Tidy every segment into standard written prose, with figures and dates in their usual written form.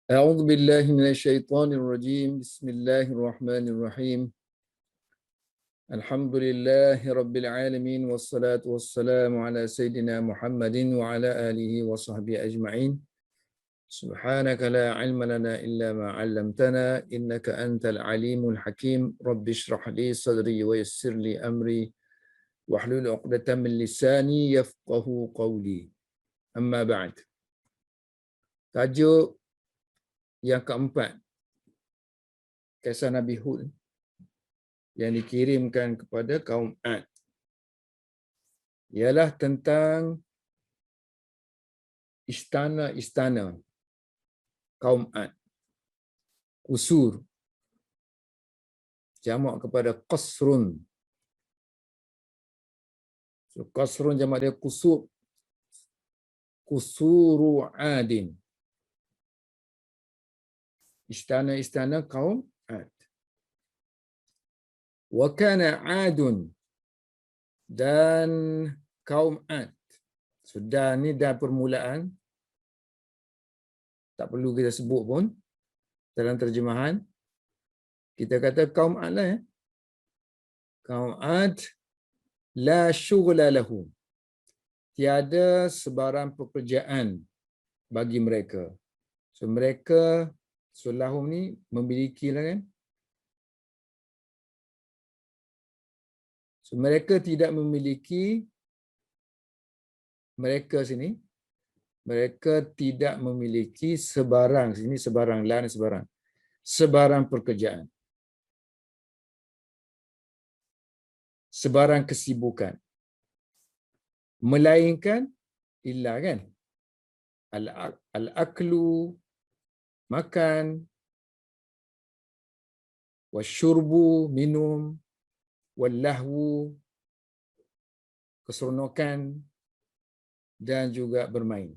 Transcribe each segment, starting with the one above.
أعوذ بالله من الشيطان الرجيم بسم الله الرحمن الرحيم الحمد لله رب العالمين والصلاة والسلام على سيدنا محمد وعلى آله وصحبه أجمعين سبحانك لا علم لنا إلا ما علمتنا إنك أنت العليم الحكيم رب اشرح لي صدري ويسر لي أمري واحلل عقدة من لساني يفقه قولي أما بعد. Tajuk yang keempat, kisah Nabi Hud yang dikirimkan kepada kaum Ad ialah tentang istana-istana kaum Ad. Kusur, jamak kepada qasrun. So, qasrun jamak dia kusur. Kusuru Adin. Istana-istana kaum Ad. Wa kana Adun, dan kaum Ad. So, dan ni dah permulaan. Tak perlu kita sebut pun dalam terjemahan. Kita kata kaum Ad lah ya. Kaum Ad la syughla lahum. Tiada sebarang pekerjaan bagi mereka. So mereka, so lahum ni memiliki lah kan. So mereka tidak memiliki, mereka sini, mereka tidak memiliki sebarang, sini sebarang, lah ni sebarang. Sebarang pekerjaan. Sebarang kesibukan. Melainkan, illa kan. Al-aklu, makan, wasyurbu, minum, wallahu, keseronokan, dan juga bermain.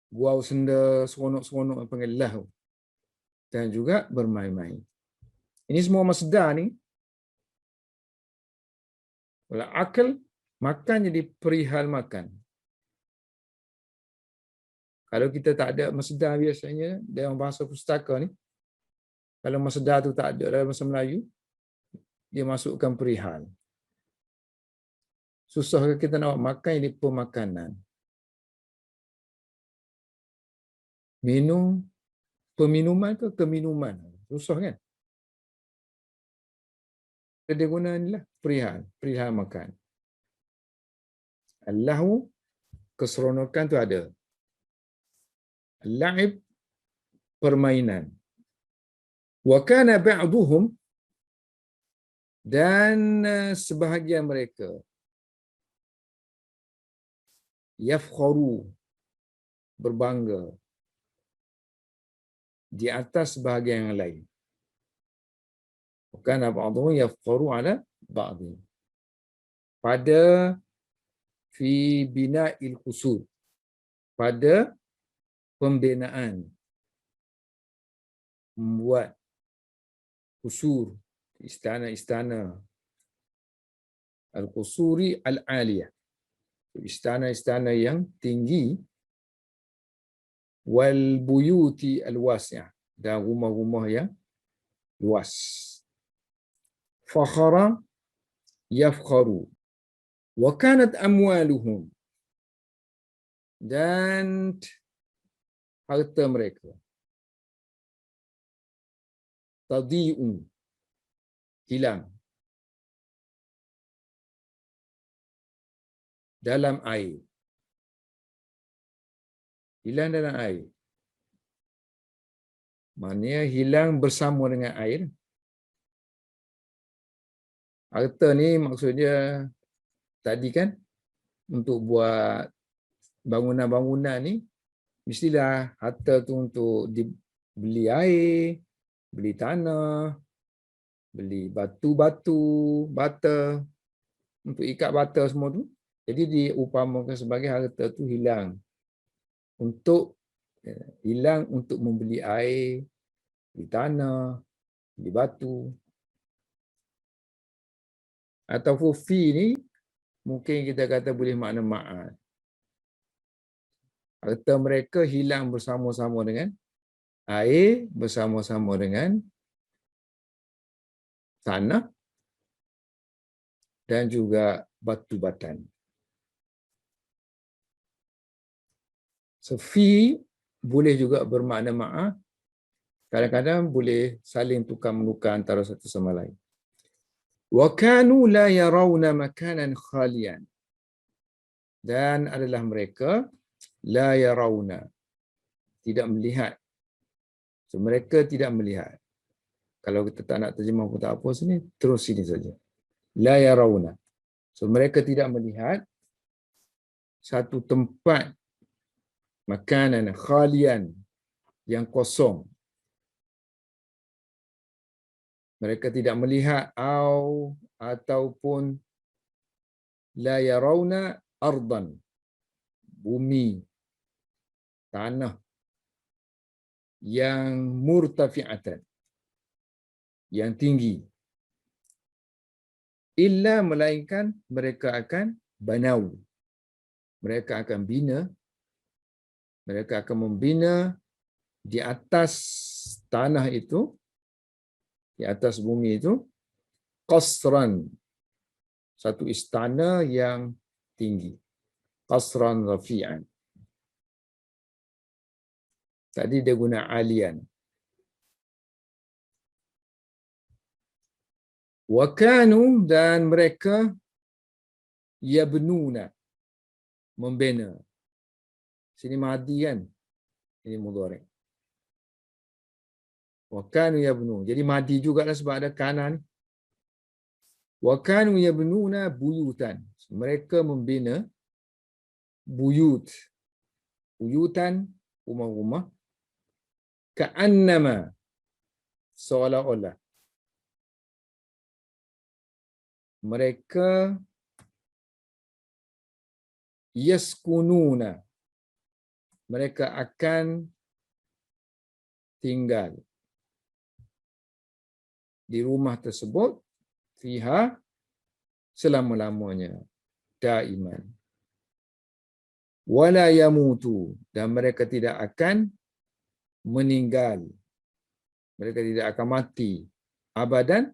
Gurau senda, seronok-seronok yang panggil lahu. Dan juga bermain-main. Ini semua masdar ni. Wala akal, makan jadi perihal makan. Kalau kita tak ada masdar biasanya, dalam bahasa pustaka ni, kalau masdar tu tak ada dalam bahasa Melayu, dia masukkan perihal. Susah kita nak makan jadi pemakanan. Minum, peminuman ke keminuman. Susah kan? Dia guna ni lah, perihal makan. Allahu, keseronokan tu ada. Al-la'ib, permainan. Wa kana ba'duhum, dan sebahagian mereka yafkharu, berbangga di atas sebahagian yang lain. Wa kana ba'duhum yafkharu ala ba'dhin. Pada fi bina'il qusur, pada pembinaan, membuat kusur, istana-istana, al-qusuri al-aliyah, istana-istana yang tinggi, wal buyuti al-wasi'ah, dan rumah-rumah yang luas. Fakhara yafkharu, wa kanat amwaluhum, dan harta mereka tadi'u, hilang dalam air. Hilang dalam air. Maknanya hilang bersama dengan air. Harta ni maksudnya tadi kan, untuk buat bangunan-bangunan ni, mestilah harta tu untuk beli air, beli tanah, beli batu-batu, bata, untuk ikat bata semua tu. Jadi diupamakan sebagai harta tu hilang. Hilang untuk membeli air, beli tanah, beli batu. Atau fi ni, mungkin kita kata boleh makna ma'ad. Harta mereka hilang bersama-sama dengan air, bersama-sama dengan tanah dan juga batu batan. So, fi boleh juga bermakna maaf. Kadang-kadang boleh saling tukar-menukar antara satu sama lain. Wa kanu la yarawna makanan khalian. Dan adalah mereka la yarawna, tidak melihat. So, mereka tidak melihat. Kalau kita tak nak terjemah pun tak apa sini, terus sini saja. La yarawna. So, mereka tidak melihat satu tempat makanan khalian yang kosong. Mereka tidak melihat ataupun la yarawna ardan, bumi, tanah yang murtafi'atan, yang tinggi. Illa melainkan mereka akan banau. Mereka akan bina, mereka akan membina di atas tanah itu, di atas bumi itu, qasran, satu istana yang tinggi. Qasran rafi'an. Tadi dia guna alian. Wa kanu, dan mereka yabnuna, membina. Sini madi kan? Ini mudhari'. Wa kanu yabnu. Jadi madi jugalah sebab ada kana ni. Wa kanu yabnuna buyutan. Mereka membina buyut. Buyutan, rumah-rumah. Ka'annama, seolah-olah mereka yaskununa, mereka akan tinggal di rumah tersebut fiha selama-lamanya, daiman. Wala yamutu, dan mereka tidak akan meninggal. Mereka tidak akan mati abadan,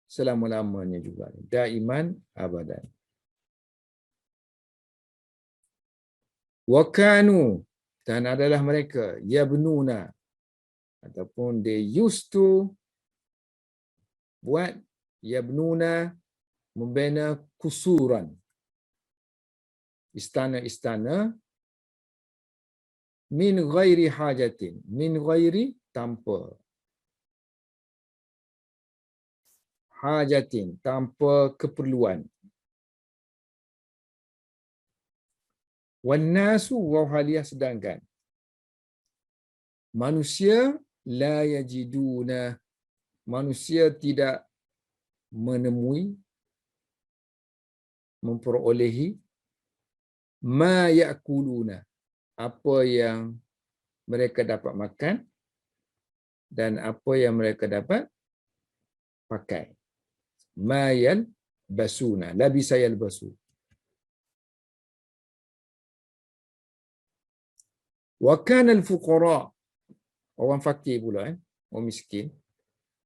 selama-lamanya juga. Daiman abadan. Wa kanu, dan adalah mereka yabnuna, ataupun they used to buat yabnuna, membina kusuran, istana-istana, min ghairi hajatin, min ghairi, tanpa, hajatin, tanpa keperluan. Wan nasu, wa haliyah, sedangkan manusia la yajiduna, manusia tidak menemui, memperolehi ma ya'kuluna, apa yang mereka dapat makan dan apa yang mereka dapat pakai. Ma yalbasuna, labisa yalbasu. Wa kana al-fuqara, orang fakir pula, orang miskin.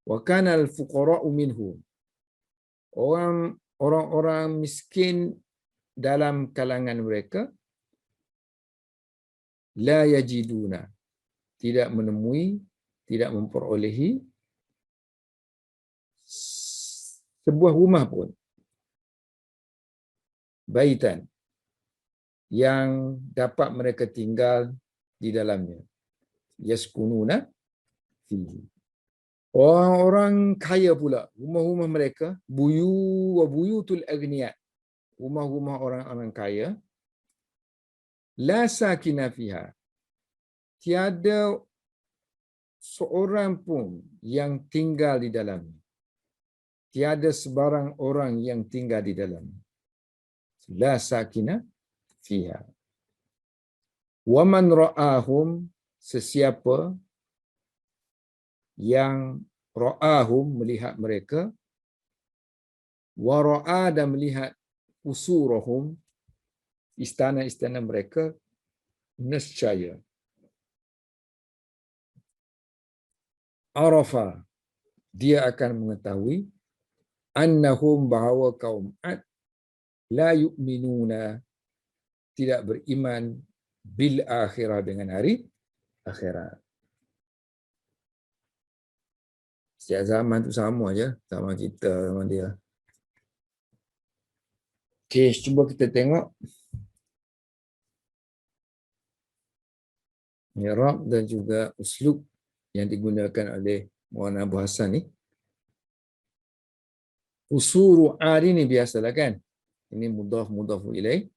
Wa kana al-fuqara minhum, orang-orang miskin dalam kalangan mereka, la yajiduna, tidak menemui, tidak memperolehi sebuah rumah pun, baitan, yang dapat mereka tinggal di dalamnya. Yaskununa fihi. Orang-orang kaya pula, rumah-rumah mereka, buyutul aghniya, rumah-rumah orang-orang kaya, la sakina fiha, tiada seorang pun yang tinggal di dalamnya. Tiada sebarang orang yang tinggal di dalamnya. La sakina fiha. Wa man ra'ahum, sesiapa yang ra'ahum, melihat mereka, wa ra'a, dan melihat usurahum, istana-istana mereka, nescaya. Arafa, dia akan mengetahui annahum, bahawa kaum Ad la yu'minuna, tidak beriman, bil akhirah, dengan hari akhirat. Setiap zaman tu sama aja, sama kita, sama dia. Okey, cuba kita tengok i'rab dan juga uslub yang digunakan oleh Muhammad Abu Hassan ni. Usuru ari ni biasalah kan. Ini mudhaf ilaih.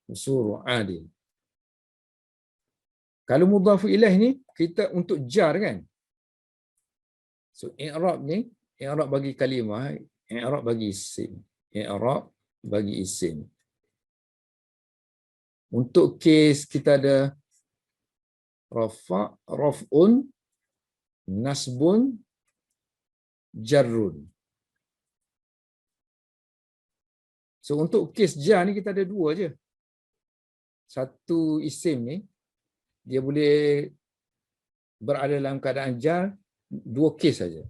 Usuru adi. Kalau mudhaf ilaih ni kita untuk jar kan. So i'rab ni, i'rab bagi kalimah, i'rab bagi isim. I'rab bagi isim. Untuk kes kita ada rafa, raf'un, nasbun, jarrun. So untuk kes jar ni kita ada dua je. Satu isim ni dia boleh berada dalam keadaan jar, dua kes saja.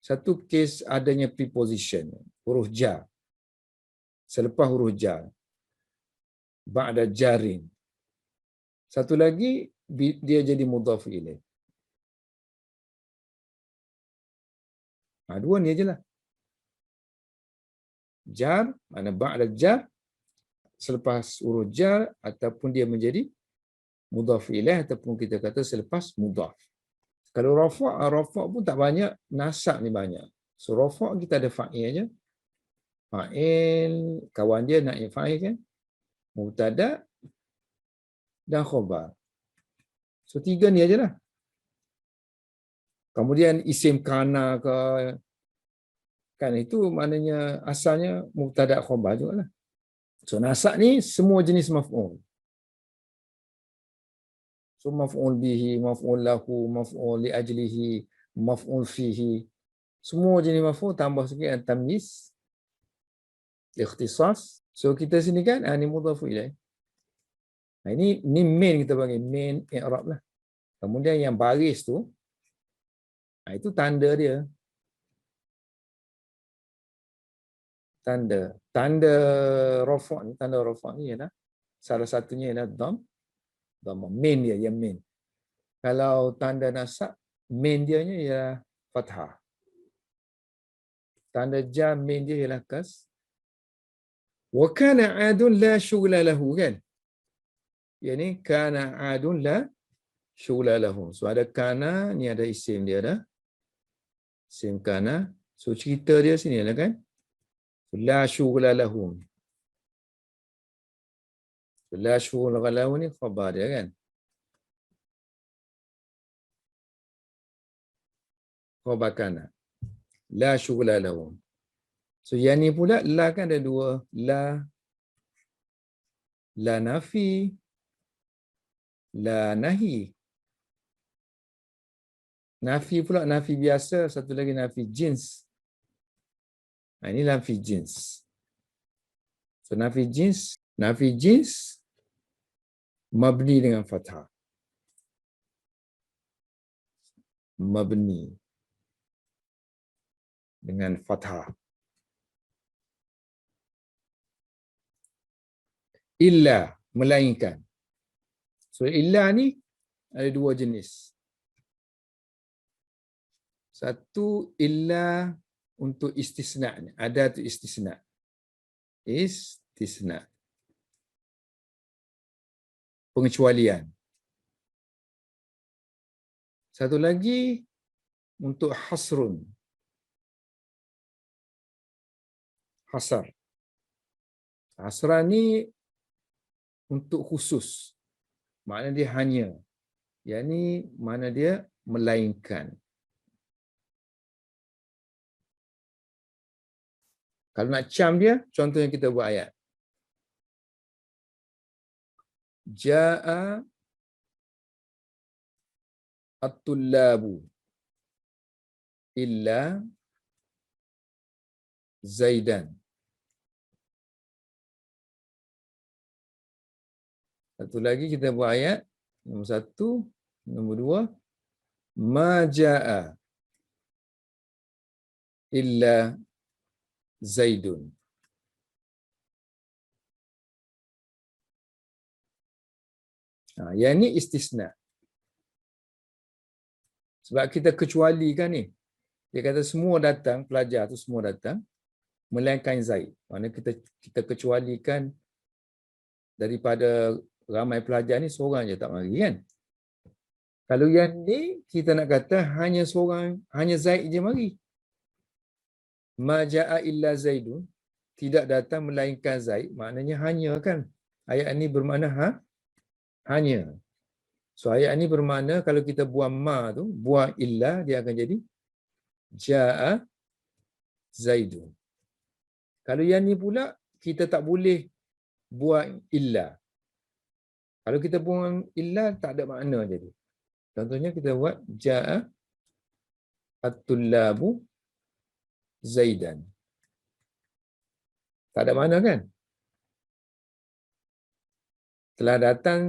Satu kes adanya preposition, huruf jar. Selepas huruf jar, ba'da jarin. Satu lagi dia jadi mudhaf ilaih. Dua ni ajalah. Jar, mana ba'da jar, selepas huruf jar, ataupun dia menjadi mudhaf ilaih, ataupun kita kata selepas mudhaf. Kalau rafa' pun tak banyak, nasab ni banyak. So rafa' kita ada fa'il aja. Fa'il, kawan dia nak fa'il kan? Mubtada dan khabar. So tiga ni ajalah. Kemudian isim kana ke, kan itu maknanya asalnya mubtada khabar jugalah. So nasab ni semua jenis maf'ul. So maf'ul bihi, maf'ul lahu, maf'ul li ajlihi, maf'ul fihi. Semua jenis maf'ul tambah sikit tamyiz, ikhtisas. So kita sini kan ni mudhaf ilaih. Ini main, kita panggil main i'rab lah. Kemudian yang baris tu, itu tanda dia. Tanda rafa' ni, ialah salah satunya ialah dhamma. Main dia, yang main. Kalau tanda nasab, main dia ialah fathah. Tanda jar, main dia ialah kas. Wa kana 'adun la syughla lahu kan. Yani kana 'adun la syughla lahu. So ada kana, ni ada isim dia dah. Isim kana. So cerita dia sini lah kan. La syughla lahum. La syughla lahu ni khabar dia kan. Khabar kana. La syughla lahum. So yang ni pula la kan ada dua. La nafi, la nahi. Nafi pula nafi biasa, satu lagi nafi jins. Ini nafi jins. So nafi jins mabni dengan fathah. Mabni dengan fathah. Illa, melainkan. So illa ni ada dua jenis. Satu illa untuk istisna ni. Ada tu istisna. Istisna. Pengecualian. Satu lagi untuk hasrun. Hasar. Hasran ni untuk khusus. Makna dia hanya. Yang ni mana dia melainkan. Kalau nak cam dia, contoh yang kita buat ayat. Ja'a at-tullabu illa Zaidan. Satu lagi kita buat ayat. Nombor 1. Nombor 2. Ma ja'a illa Zaidun. Yang ni istisna. Sebab kita kecualikan ni. Dia kata semua datang, pelajar tu semua datang, melainkan Zaid. Maksudnya kita kecualikan daripada ramai pelajar ni, seorang je tak mari kan. Kalau yang ni, kita nak kata hanya seorang, hanya Zaid je mari. Ma ja'a illa Zaidun. Tidak datang melainkan Zaid. Maknanya hanya kan. Ayat ni bermakna hanya. So ayat ni bermakna kalau kita buang ma tu, buang illa, dia akan jadi ja'a Zaidun. Kalau yang ni pula, kita tak boleh buang illa. Kalau kita buang illa, tak ada makna jadi. Contohnya kita buat ja'a at-tullabu Zaidan. Tak ada makna kan? Telah datang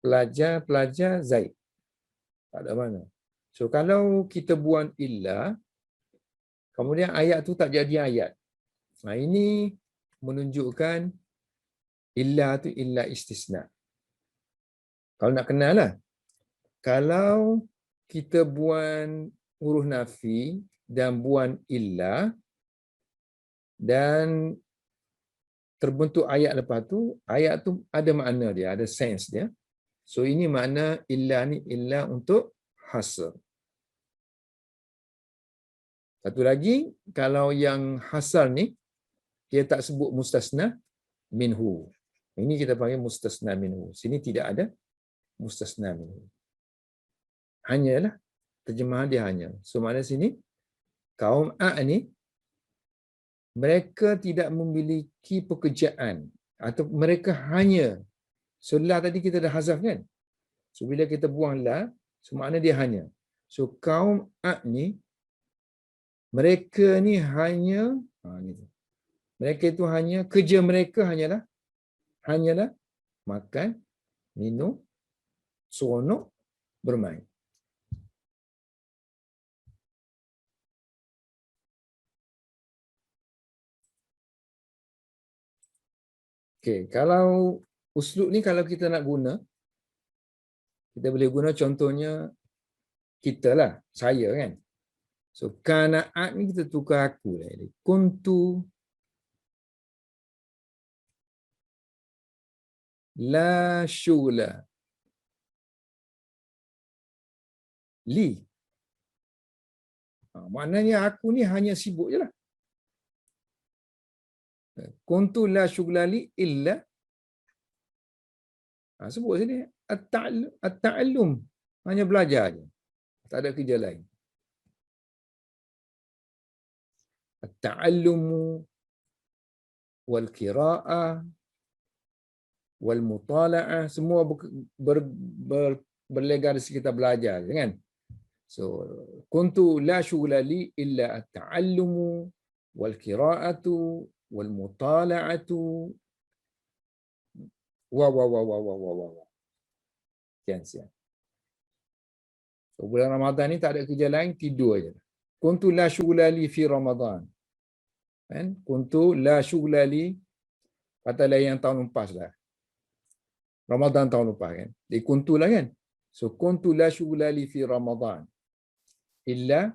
pelajar-pelajar Zaid. Tak ada makna. So kalau kita buang illa, kemudian ayat tu tak jadi ayat. Nah, ini menunjukkan illa tu illa istisna. Kalau nak kenal lah. Kalau kita buang huruf nafi dan buang illa dan terbentuk ayat lepas tu, ayat tu ada makna dia, ada sense dia. So ini makna illa ni illa untuk hasr. Satu lagi, kalau yang hasar ni, dia tak sebut mustasna minhu. Ini kita panggil mustasna minhu. Sini tidak ada mustasna minhu. Hanyalah, terjemahan dia hanya. So makna sini, kaum A ni, mereka tidak memiliki pekerjaan. Atau mereka hanya. So la tadi kita dah hazaf kan? So bila kita buang la, so makna dia hanya. So kaum A ni, mereka ni hanya, mereka itu hanya, kerja mereka hanyalah makan, minum, seronok, bermain. Okey, kalau uslub ni kalau kita nak guna, kita boleh guna contohnya kita lah, saya kan. So kana'at ni kita tukar aku lah. Kuntu la syugla li. Maknanya aku ni hanya sibuk je lah. Kuntu la syugla li illa. Sebut sini at-ta'allum. Hanya belajar je. Tak ada kerja lain. At-ta'allumu wal qira'ah wal mutala'ah, semua berlegar di sekitar belajar je kan. So kuntu la syughla li illa at-ta'allumu wal qira'atu wal mutala'atu wa. Sekian. So bulan Ramadan ni tak ada kerja lain, tidur aja. Kuntu la syughla li fi Ramadan. Kan? Kuntu la syughla li, kata lain yang tahun lepas lah. Ramadan tahun lepas kan. Jadi kuntu lah kan. So kuntu la syughla li fi Ramadan illa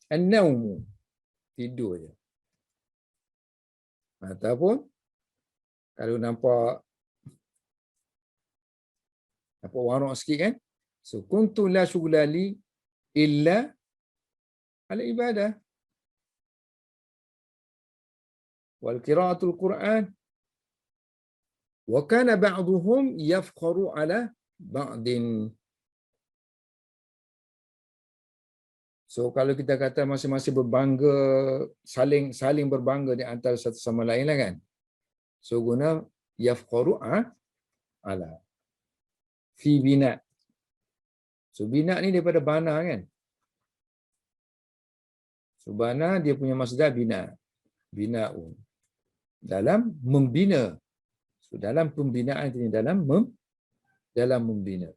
an-naumu. Tidur je. Ataupun kalau nampak warok sikit kan. So kuntu la syughla li illa al-ibadah wal qira'atul Quran. Wa kana ba'dhum yafkharu ala ba'din. So kalau kita kata masing-masing berbangga, saling berbangga di antara satu sama lain lah kan. So guna yafkharu ala fi bina. So bina ni daripada bana kan. So, bana dia punya masdar bina. Binaun. Dalam membina. So, dalam pembinaan ini, dalam membina.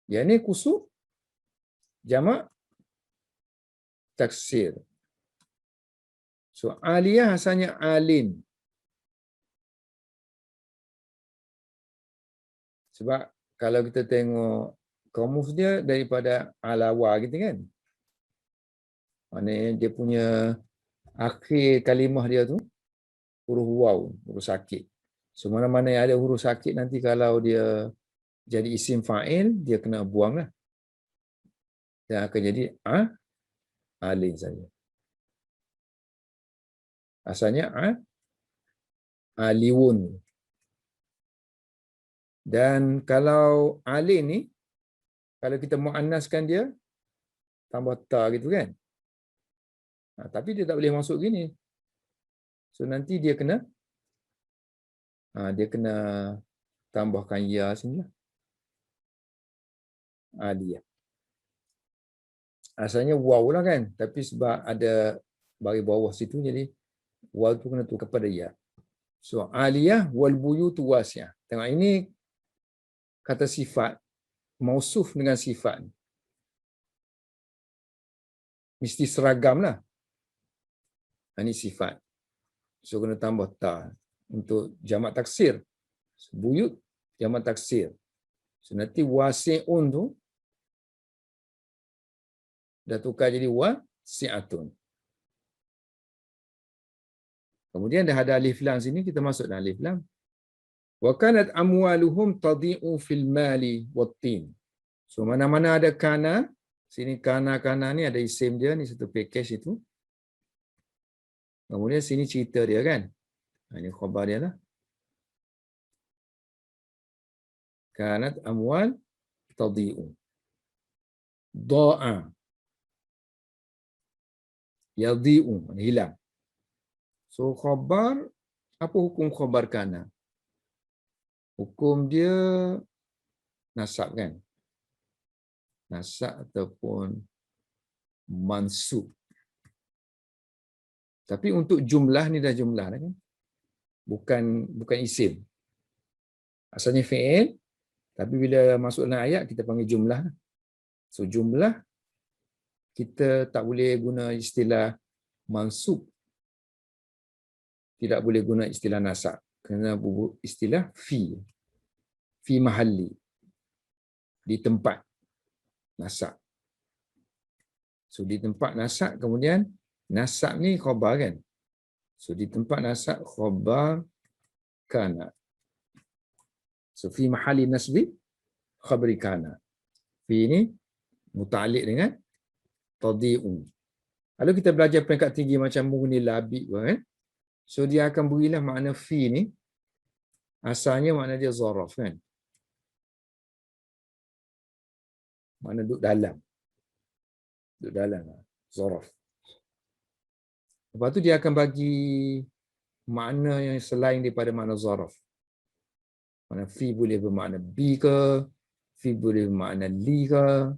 Yang ini kusur jamak taksir. So, aliyah asalnya alin. Sebab kalau kita tengok kamus dia daripada alawa gitu kan. Maknanya dia punya akhir kalimah dia tu huruf waw, huruf sakit. So, mana-mana yang ada huruf sakit nanti kalau dia jadi isim fa'il, dia kena buang lah. Dan akan jadi alin saja. Asalnya aliwun. Dan kalau alin ni, kalau kita muannaskan dia, tambah ta gitu kan. Tapi dia tak boleh masuk gini. So nanti dia kena tambahkan ya sini lah. Aliyah. Asalnya waw lah kan. Tapi sebab ada bagi bawah situ, jadi waw tu kena tukar kepada ya. So aliyah wal buyutu wasi'ah. Tengok ini kata sifat. Mausuf dengan sifat. Mesti seragam lah. Ini sifat. So kena tambah ta untuk jamak taksir. Buyut jamak taksir. So nanti wasi'un tu dah tukar jadi wasi'atun. Kemudian dah ada alif lam sini, kita masuk dalam alif lam. Wa kanat amwaluhum tadi'u fil mali wat-tin. So mana-mana ada kana, sini kana ni ada isim dia, ni satu package itu. Kemudian sini cerita dia kan. Ini khabar dia lah. Kanat amwal tadi'u. Da'a. Yadhi'u. Hilang. So khabar, apa hukum khabar kana? Hukum dia nasab kan? Nasab ataupun mansub. Tapi untuk jumlah ni dah jumlah kan? Bukan isim. Asalnya fi'il, tapi bila masuk dalam ayat kita panggil jumlah. So jumlah kita tak boleh guna istilah mansub. Tidak boleh guna istilah nasab. Kena istilah fi. Fi mahalli. Di tempat nasab. So di tempat nasab, kemudian nasab ni khabar kan. So di tempat nasab khabar kana. So fi mahalli nasbi khabri kana. Fi ni muta'alliq dengan tadi'u. Kalau kita belajar peringkat tinggi macam muni labi kan. So dia akan berilah makna fi ni asalnya makna dia zaraf kan. Makna duduk dalam. Duduk dalam. Zaraf. Lepas tu dia akan bagi makna yang selain daripada makna zaraf. Makna fi boleh bermakna bi ke, fi boleh bermakna li ke,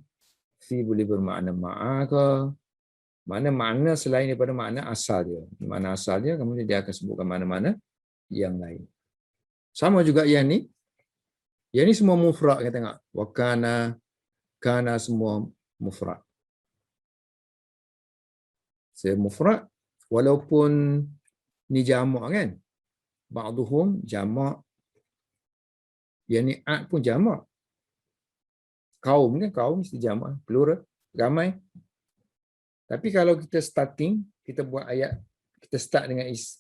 fi boleh bermakna ma'a ke. Makna selain daripada makna asal dia. Makna asal dia, kemudian dia akan sebutkan mana-mana yang lain. Sama juga yang ni. Yang ni semua mufrad kita tengok. Wa kana semua mufrad. Saya mufrad walaupun ni jamak kan. Ba'duhum jamak. Yang ni ad pun jamak. Kaum kan, kaum mesti jamak, plural, ramai. Tapi kalau kita starting, kita buat ayat, kita start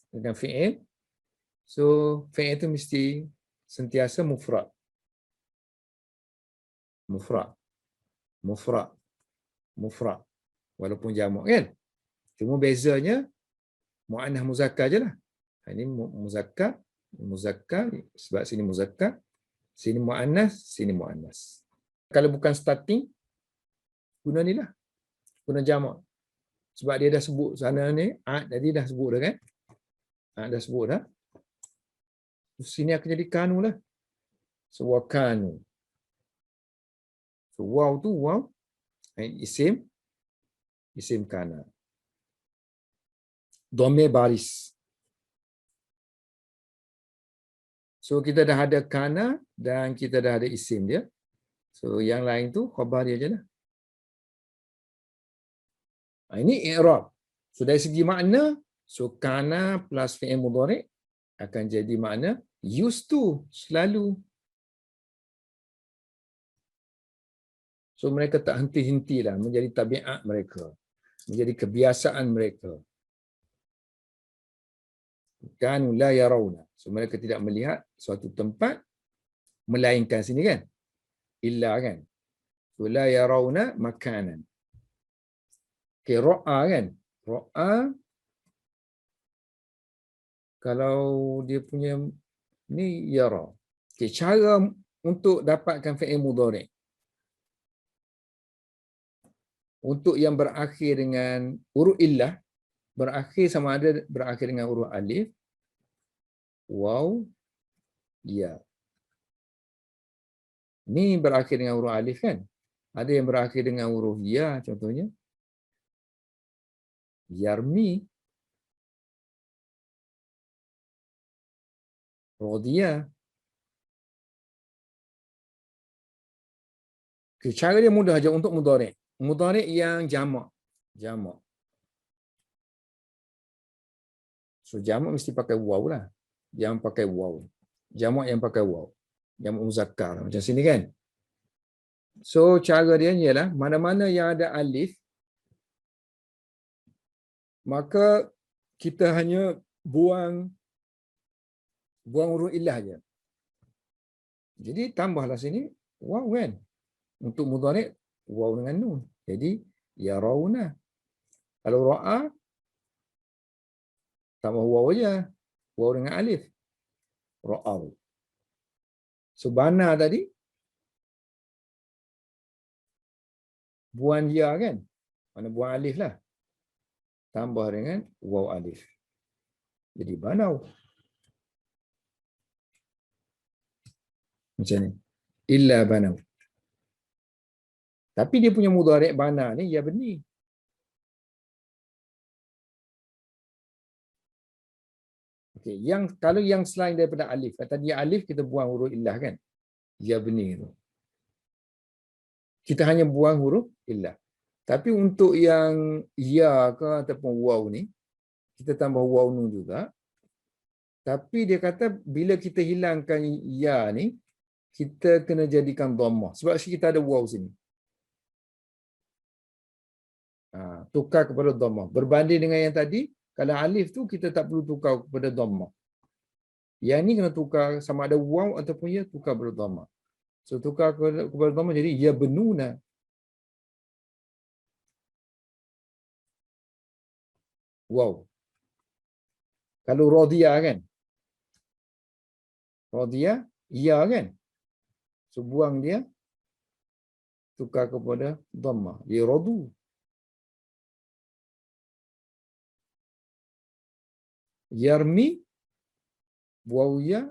dengan fi'il. So fi'il itu mesti sentiasa mufrad. Mufrad. Walaupun jamak kan. Cuma bezanya muannah muzakkar je lah. Ini muzakkar sebab sini muzakkar, sini muannas. Kalau bukan starting, guna ni lah. Guna jamak. Sebab dia dah sebut sana ni, tadi dah sebut dah kan? Dah sebut dah. Sini akan jadi kanu lah. So wakanu. So waw tu waw Isim kana. Dhamir baris. So kita dah ada kana dan kita dah ada isim dia. So yang lain tu khabar dia je lah. Ini i'rab. So dari segi makna, so kana plus fi'il mudhari' akan jadi makna used to, selalu. So mereka tak henti-hentilah menjadi tabiat mereka, menjadi kebiasaan mereka. Kanu la yarawna. So mereka tidak melihat suatu tempat melainkan sini kan. Illa kan. So la yarawna makanan. Okay, ra'a kan. Ra'a kalau dia punya ni yara. Okay, cara untuk dapatkan fi'il mudhari'. Untuk yang berakhir dengan huruf illah, berakhir sama ada berakhir dengan huruf alif, waw, ya. Ni berakhir dengan huruf alif kan? Ada yang berakhir dengan huruf ya contohnya. Yarmi. Rodiya. Cara dia mudah aja untuk mudhari'. Mudhari' yang jamak. Jamak. So jamak mesti pakai waw lah. Yang pakai waw. Jamak yang pakai waw. Jamak muzakkar macam sini kan. So cara dia ialah mana-mana yang ada alif, maka kita hanya buang huruf illah aja. Jadi tambahlah sini waw kan. Untuk mudhari' waw dengan nun. Jadi yarawna. Kalau ra'a tambah waw aja. Waw dengan alif. Ra'aw. So bana tadi buang ya kan. Mana buang alif lah. Tambah dengan waw alif. Jadi banau. Macam ni. Illa banau. Tapi dia punya mudhari' bana ni ya beni. Okey, kalau yang selain daripada alif, tadi alif kita buang huruf illah kan? Ya beni tu. Kita hanya buang huruf illah. Tapi untuk yang ya ke ataupun waw ni, kita tambah waw nun juga. Tapi dia kata bila kita hilangkan ya ni, kita kena jadikan dhammah. Sebab kita ada waw sini. Tukar kepada dhammah. Berbanding dengan yang tadi, kalau alif tu kita tak perlu tukar kepada dhammah. Yang ni kena tukar sama ada waw ataupun ya tukar kepada dhammah. So tukar kepada dhammah jadi ya benuna. Wow. Kalau radiyah kan? Radiyah, ya kan? So buang dia, tukar kepada dhammah. Dia radu. Yarmi, buang ya,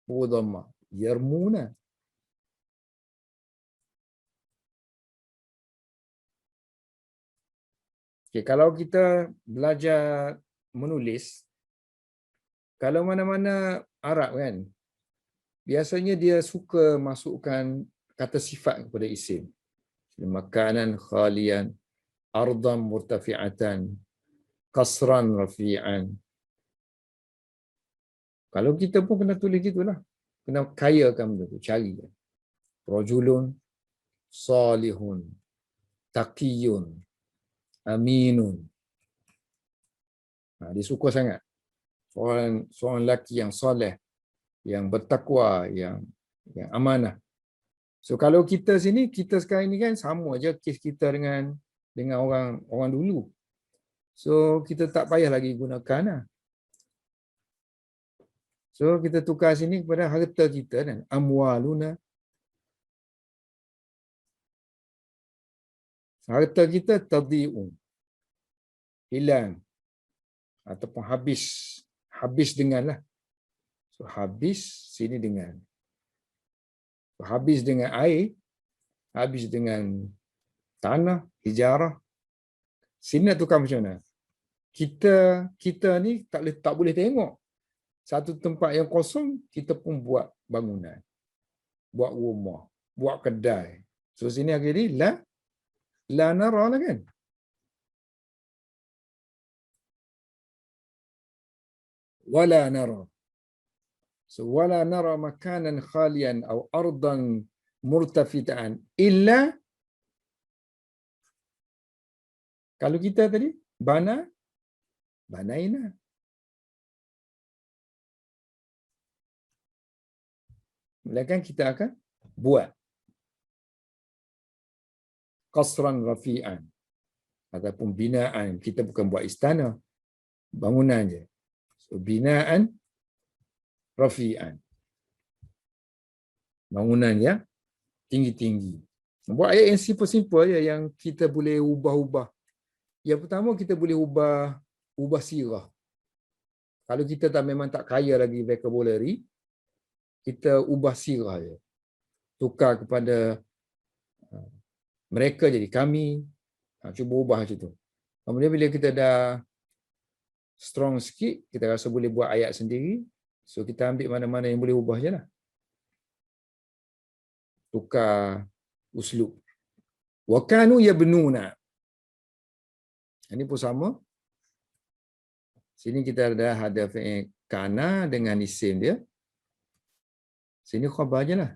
buang dhammah. Yarmuna. Okay, kalau kita belajar menulis, kalau mana-mana Arab kan, biasanya dia suka masukkan kata sifat kepada isim. Makanan khalian, ardan murtafi'atan, qasran rafi'an. Kalau kita pun kena tulis gitulah. Kena kayakan benda tu, cari. Rajulun salihun, taqiyun, aminun. Dia suka sangat. Seorang lelaki yang soleh, yang bertakwa, yang amanah. So kalau kita sini, kita sekarang ni kan sama aja kes kita dengan orang dulu. So kita tak payah lagi gunakan lah. So kita tukar sini kepada harta kita dan amwaluna. Harta kita tadhi'u. Hilang. Ataupun habis. Habis denganlah. So habis sini dengan. So, habis dengan air. habis dengan tanah, hijarah. Sini nak tukar macam mana? Kita ni tak boleh tengok satu tempat yang kosong, kita pun buat bangunan, buat rumah, buat kedai. So sini akhirnya la nara lah kan. Wala nara. So wala nara makanan khalian atau ardan murtafi'an illa, kalau kita tadi banaina. Melainkan kita akan buat qasran rafi'an ataupun binaan. Kita bukan buat istana, bangunan je. So binaan rafi'an, bangunan yang tinggi-tinggi. Buat ayat yang simple-simple je yang kita boleh ubah-ubah. Yang pertama, kita boleh ubah sirah. Kalau kita memang tak kaya lagi vocabulary, kita ubah sirah je. Tukar kepada mereka jadi kami. Cuba ubah macam tu. Kemudian bila kita dah strong sikit, kita rasa boleh buat ayat sendiri. So kita ambil mana-mana yang boleh ubah je lah. Tukar uslub. Wa kanu yabnuna. Ini pun sama. Sini kita ada fi'il kana dengan isim dia. Sini khabar je lah.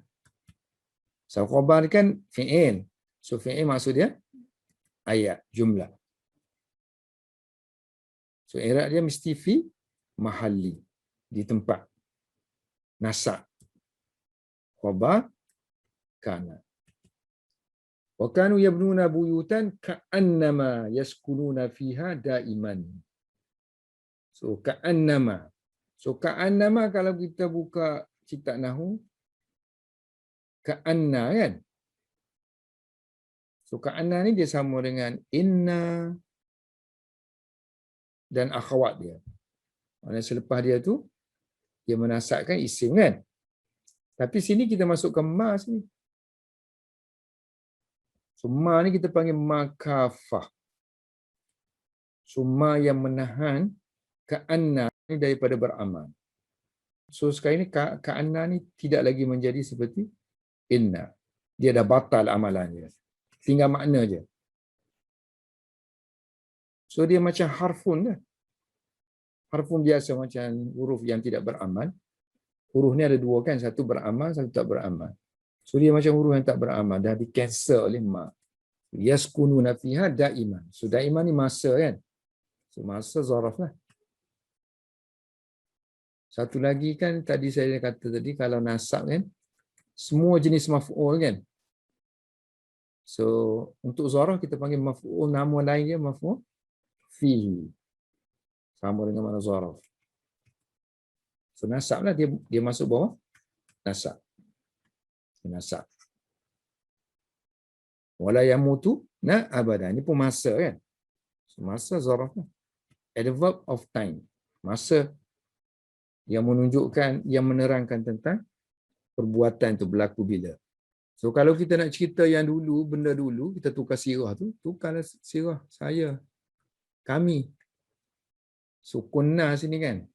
So khabar kan fi'il. So fi'il maksud dia ayat, jumlah. So i'rab dia mesti fi mahalli, di tempat. Nasab. Khabar kana. Wa kanu yabnuna buyutan ka'annama yaskununa fiha daiman. So ka'annama. So ka'annama kalau kita buka kitab nahwu, ka'anna kan? So ka'anna ni dia sama dengan inna dan akhwat dia. Maksudnya selepas dia tu, dia menasabkan isim kan? Tapi sini kita masukkan ma sini. So ma ni kita panggil ma kafah. So ma yang menahan ka'anna ni daripada beramal. So sekarang ni ka'anna ni tidak lagi menjadi seperti inna. Dia dah batal amalannya. Tinggal makna je. So dia macam harfun lah. Harfun biasa macam huruf yang tidak beramal. Huruf ni ada dua kan. Satu beramal, satu tak beramal. So dia macam huruf yang tak beramal. Dah di cancel oleh ma. Yaskununa fiha daiman. So daiman ni masa kan. So masa zaraf lah. Satu lagi kan tadi saya kata tadi kalau nasab kan. Semua jenis maf'ul kan. So untuk zaraf kita panggil maf'ul, nama lain dia maf'ul fihi. Sama dengan mana zaraf. So nasab lah dia masuk bawah nasab. Nasab. Wala yamutu na abada. Ini pun masa kan. So, masa zaraf lah. Adverb of time. Masa yang menunjukkan, yang menerangkan tentang perbuatan itu berlaku bila. So kalau kita nak cerita yang dulu, benda dulu, kita tukar sirah tu, tukarlah sirah saya, kami. So kunna sini kan.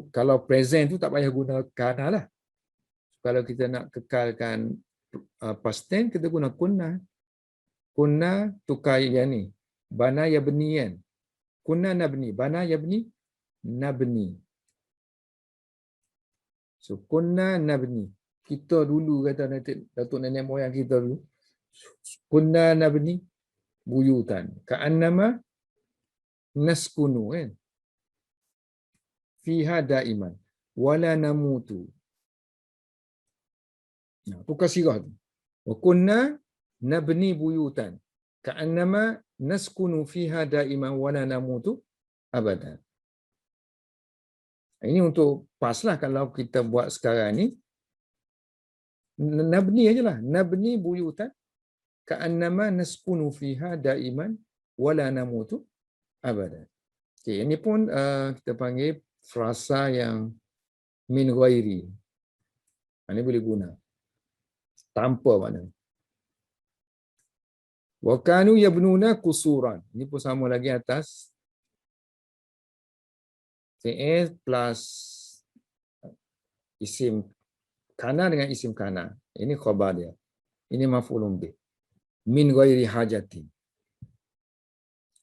Kalau present tu tak payah guna kana lah. Kalau kita nak kekalkan past tense, kita guna kunna. Kunna tukar yang ni. Bana yabni kan. Kunna nabni. Bana yabni nabni. So kunna nabni. Kita dulu kata datuk nenek moyang kita dulu. Kunna nabni buyutan. Ka'annama naskunu kan. Fiha daiman. Wala namutu. Nah, tukar sirah tu. Wa kunna nabni buyutan. Ka'annama naskunu fiha daiman wala namutu abadan. Ini untuk pas lah kalau kita buat sekarang ni. Nabni ajalah. Nabni buyutan. Ka'annama naskunu fiha daiman wala namutu abadan. Okay, ini pun kita panggil frasa yang min ghairi. Ini boleh guna. Tanpa maknanya. Wa kanu yabnuna kusuran. Ini pun sama lagi atas fi'il plus isim kana dengan isim kana. Ini khabar dia. Ini maf'ulun bih. Min ghairi hajatin.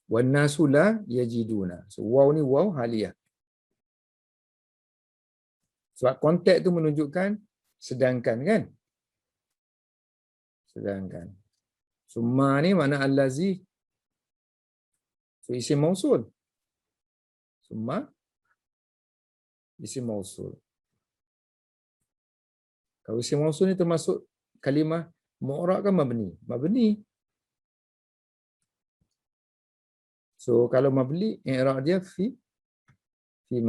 Wan nasu la yajiduna. So waw ni waw haliyah. Sebab konteks tu menunjukkan sedangkan kan? Sedangkan. Summa ni makna allazi. So isim mausul. Summa isim mausul. Kalau isim mausul ni termasuk kalimah mu'rab kan mabni. Mabni. So kalau mabni, i'rab dia fi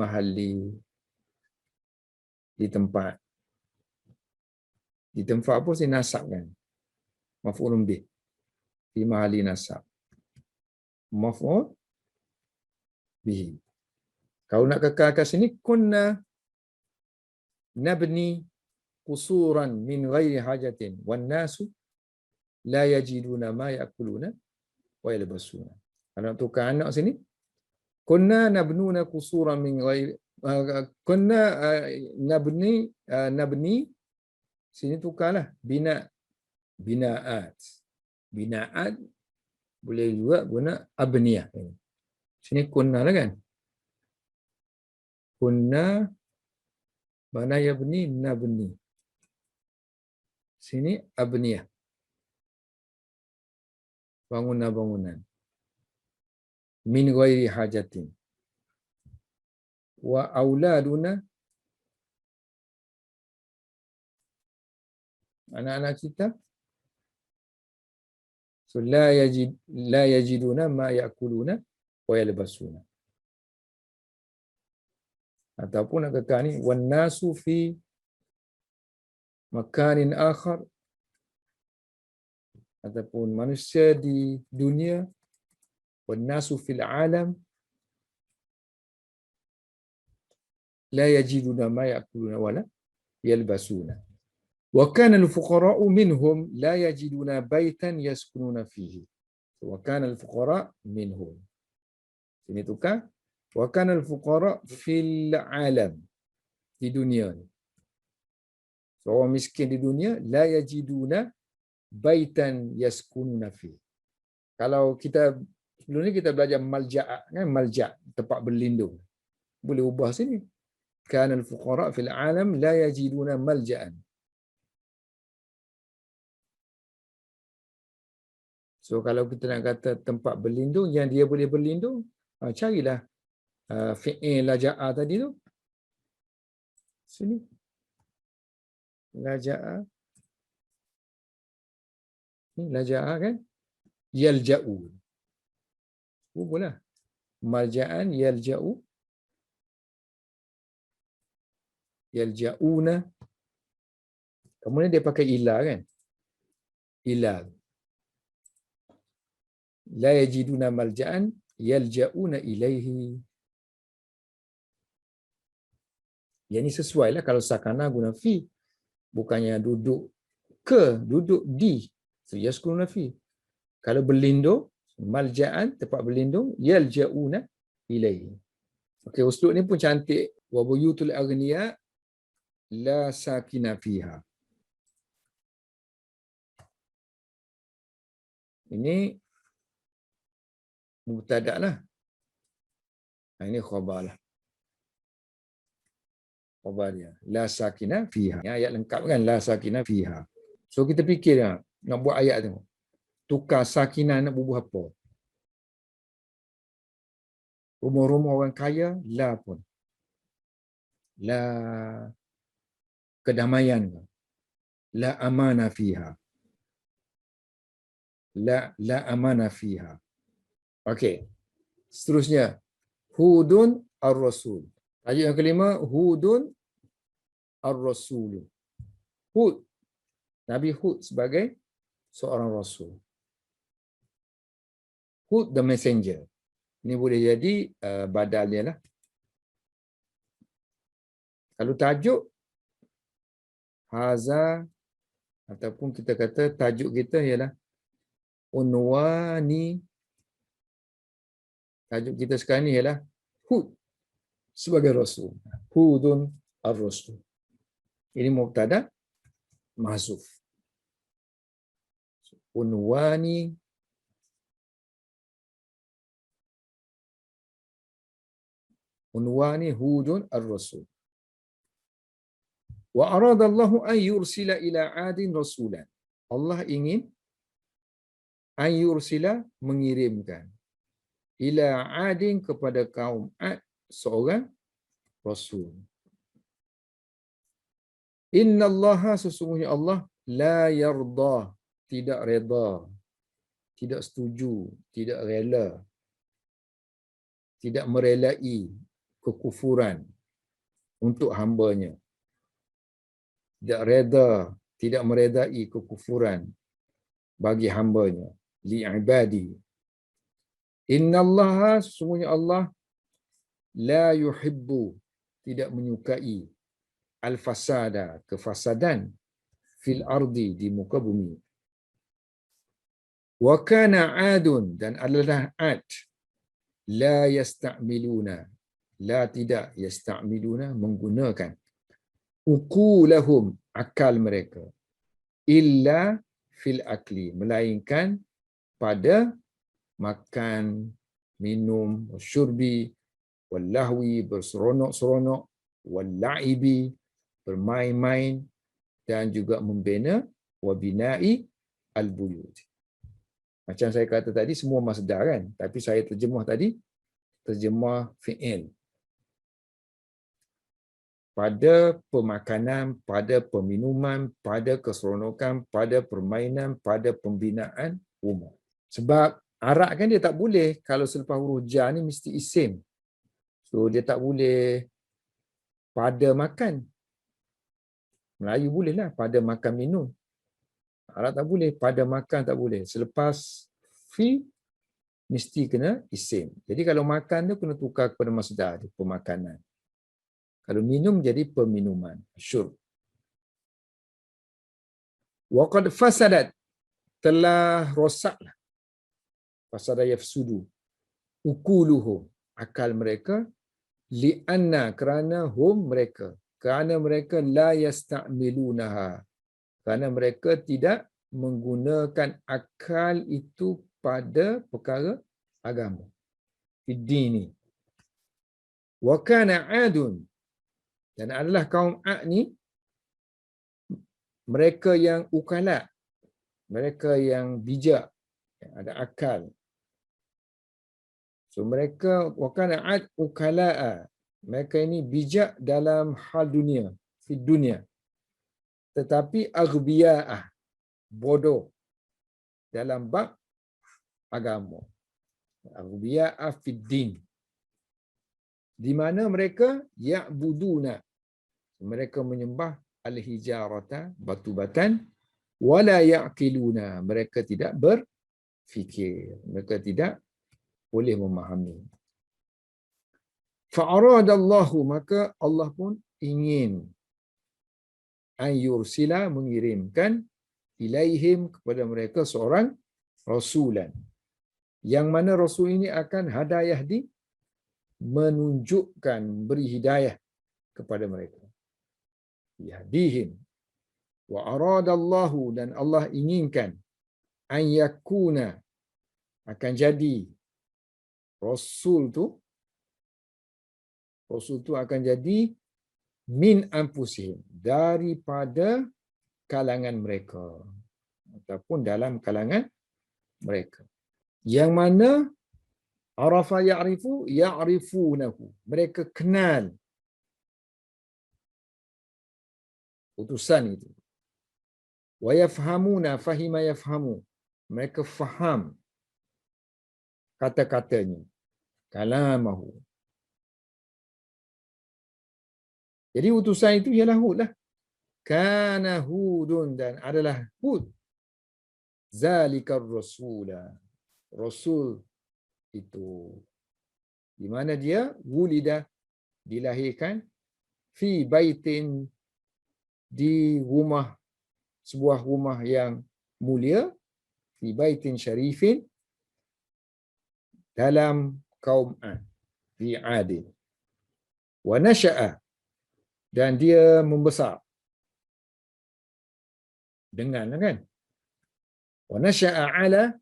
mahalli. Di tempat. Di tempat apa saya nasab kan? Maf'ulun bih. Fi mahalli nasab. Maf'ul bihi. Kalau nak kekalkan sini, kunna nabni kusuran min ghairi hajatin wan nasu la yajiduna ma ya'kuluna wa yalbasuna. Kalau nak tukar anak sini, kunna nabnuna kusuran min ghairi kunna nabni sini tukarlah binaat. Binaat boleh juga guna abniyah. Sini kunna lah kan? Kunna mana yabni nabni. Sini abniyah. Bangunan-bangunan. Min ghairi hajatin. Wa auladuna, anak-anak kita, so la yajiduna ma ya'kuluna wa yalbasuna. Ataupun nak kata ni wan nasu fi makanin akhar, ataupun manusia di dunia, wan nasu fil alam la yajiduna ma ya'kuluna wala yalbasuna. Wa kana al-fuqara'u minhum la yajiduna baitan yaskununa fihi. Wa kana al-fuqara' minhum. Ini tukar. Wa kana al-fuqara' fil alam. Di dunia ni. So, orang miskin di dunia la yajiduna baitan yaskununa fihi. Kalau kita sebelum ni kita belajar malja' kan, malja' tempat berlindung. Boleh ubah sini. Kana al-fuqara' fil alam la yajiduna malja'an. So kalau kita nak kata tempat berlindung yang dia boleh berlindung, carilah fi'il laja'a tadi tu. Sini. Laja'a. Ni laja'a kan? Yalja'u. Boleh. Malja'an yalja'u. Yalja'una. Kemudian dia pakai ila kan? Ila. La yajiduna malja'an yalja'una ilaihi. Yang ini sesuai lah kalau sakana guna fi. Bukannya duduk ke, duduk di. So yaskuna fi. Kalau berlindung, malja'an, tempat berlindung, yalja'una ilaihi. Okey, uslub ni pun cantik. Wa buyutul aghniya la sakina fiha. Ini mubtada' lah. Ini khabar lah. Khabar dia. La sakina fiha. Ayat lengkap kan? La sakina fiha. So kita fikir nak buat ayat tu. Tukar sakinah nak bubuh apa? Rumah-rumah orang kaya, la pun. La kedamaian. La amana fiha. La amana fiha. Okey. Seterusnya. Hudun ar-Rasul. Tajuk yang kelima, Hudun ar-Rasul. Hud. Nabi Hud sebagai seorang Rasul. Hud the messenger. Ini boleh jadi badalnya lah. Kalau tajuk, Haza Ataupun kita kata tajuk kita ialah unwani. Tajuk kita sekarang ni ialah Hud sebagai Rasul. Hudun ar-Rasul. Ini mubtada mahzuf. Unwani Hudun ar-Rasul. Wa aradallahu an yursila ila adin rasulan. Allah ingin an yursila mengirimkan ila adin kepada kaum Ad seorang rasul. Innallaha sesungguhnya Allah la yarda tidak reda, tidak setuju, tidak rela, tidak merelai kekufuran untuk hamba-Nya. Tidak reda, tidak meredai kekufuran bagi hamba-Nya. Li'ibadi. Innallaha sesungguhnya Allah la yuhibbu tidak menyukai al-fasada kefasadan fil ardi di muka bumi. Wa kana 'adun dan adalah 'ad la yasta'miluna la tidak yasta'miluna menggunakan uqulahum akal mereka illa fil akli melainkan pada makan, minum, syurbi, wallahwi berseronok-seronok, walla'ibi bermain-main dan juga membina wabina'i al-buyut. Macam saya kata tadi semua masdar kan, tapi saya terjemah tadi terjemah fi'il. Pada pemakanan, pada peminuman, pada keseronokan, pada permainan, pada pembinaan rumah. Sebab Arab kan dia tak boleh, kalau selepas huruf ja ni mesti isim. So dia tak boleh pada makan. Melayu bolehlah pada makan minum. Arab tak boleh, pada makan tak boleh. Selepas fi mesti kena isim. Jadi kalau makan tu kena tukar kepada masdar tu, pemakanan. Kalau minum jadi peminuman, syurb. Wa qad fasadat telah rosaklah. Fasada yafsudu ukuluhum akal mereka li'anna kerana hum mereka kerana mereka la yasta'milunaha kerana mereka tidak menggunakan akal itu pada perkara agama. Fiddini. Wa kana 'adun dan adalah kaum 'ad ni mereka yang ukala, mereka yang bijak, yang ada akal. So mereka wakana 'ad ukala'a. Mereka ini bijak dalam hal dunia, di dunia. Tetapi aghbiya'ah, bodoh dalam bab agama. Aghbiya'ah fid din. Di mana mereka ya'buduna. Mereka menyembah al-hijarata, batu-batan, wala ya'qiluna. Mereka tidak berfikir. Mereka tidak boleh memahami. Fa'aradallahu maka Allah pun ingin an yursila mengirimkan ilaihim kepada mereka seorang rasulan. Yang mana rasul ini akan hadayah di menunjukkan, beri hidayah kepada mereka. Yahdihim. Wa aradallahu dan Allah inginkan an yakuna akan jadi Rasul tu akan jadi min anfusihim daripada kalangan mereka ataupun dalam kalangan mereka. Yang mana arafa ya'rifunahu. Mereka kenal utusan itu. Wa yafhamuna fahima yafhamu. Mereka faham kata-katanya. Kalamahu. Jadi utusan itu ialah Hud lah. Kana Hudun dan adalah Hud. Zalikar Rasulah. Rasul itu. Di mana dia wulida dilahirkan fi baitin di rumah sebuah rumah yang mulia, fi baitin syarifin, dalam kaum Ad, fi Adin. Wa nasya'a, dan dia membesar dengan, kan? Wa nasya'a ala,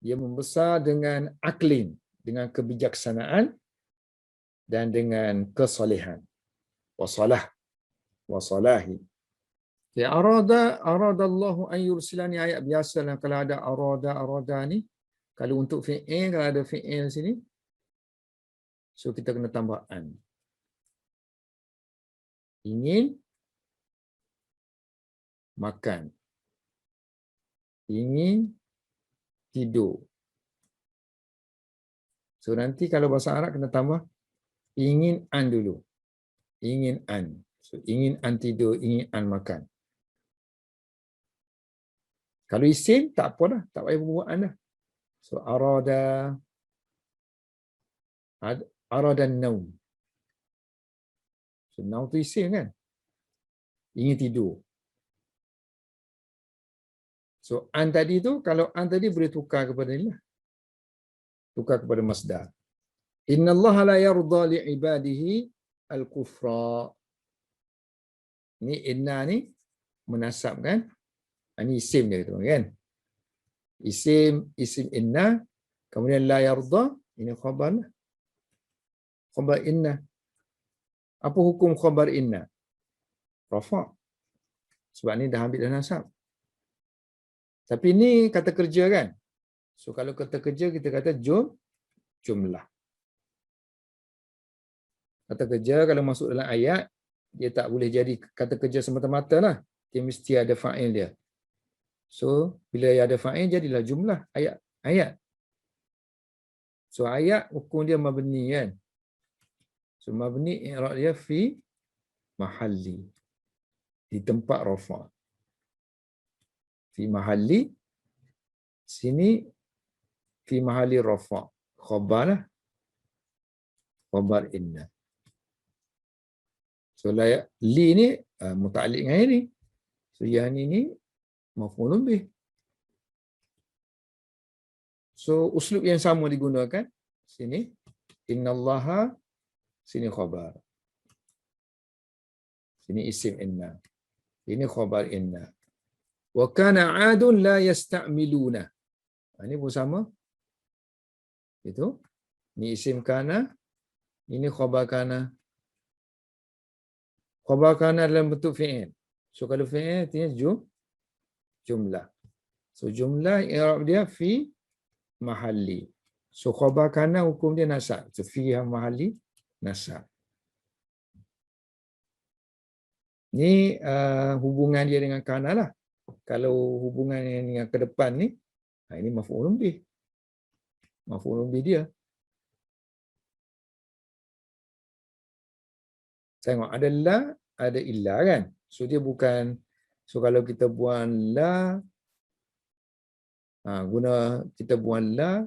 dia membesar dengan aklin, dengan kebijaksanaan dan dengan kesalehan. Wasalah, wasalahi. Ya, arada Allah an yursilani, ayat biasalah kalau ada arada ni, kalau untuk fi'il, kalau ada fi'il sini, so kita kena tambah an. Ingin makan, ingin tidur. So nanti kalau bahasa Arab kena tambah ingin an dulu. Ingin an. So ingin an tidur, ingin an makan. Kalau isim tak apa dah, tak payah buat an dah. So arada naum. So naum tu isim kan? Ingin tidur. So an tadi tu, kalau an tadi boleh tukar kepada ni lah. Tukar kepada masdar. Inna Allah la yarda li ibadihi al-kufra. Ni inna ni menasabkan, ini isim dia tu kan. Isim inna, kemudian la yarda, ini khabar lah. Khabar inna. Apa hukum khabar inna? Rafa'. Sebab ni dah ambil dah nasab. Tapi ni kata kerja kan. So kalau kata kerja kita kata jumlah. Kata kerja kalau masuk dalam ayat, dia tak boleh jadi kata kerja semata-mata lah. Dia mesti ada fa'il dia. So bila ada fa'il jadilah jumlah ayat. So ayat hukum dia mabni kan. So mabni i'rab dia fi mahalli, di tempat rafa. Fi mahalli, sini fi mahalli rafa. Khabar lah. Khabar inna. So li ni muta'alliq dengan ini. So yang ini maf'ulun bih. So uslub yang sama digunakan. Sini innallaha, sini khabar. Sini isim inna. Ini khabar inna. Wa kana 'adun la yasta'miluna. Ini pun sama. Itu. Ini isim kana. Ini khabar kana. Khabar kana dalam bentuk fi'il. So kalau fi'il artinya jumlah. So jumlah i'rab dia fi mahalli. So khabar kana hukum dia nasab. So fi mahalli nasab. Ni hubungan dia dengan kana lah. Kalau hubungan yang ke depan ni, ini maf'ulun bih. Maf'ulun bih dia. Tengok, ada la, ada illa kan. So dia bukan, so kalau kita buang la, kita buang la,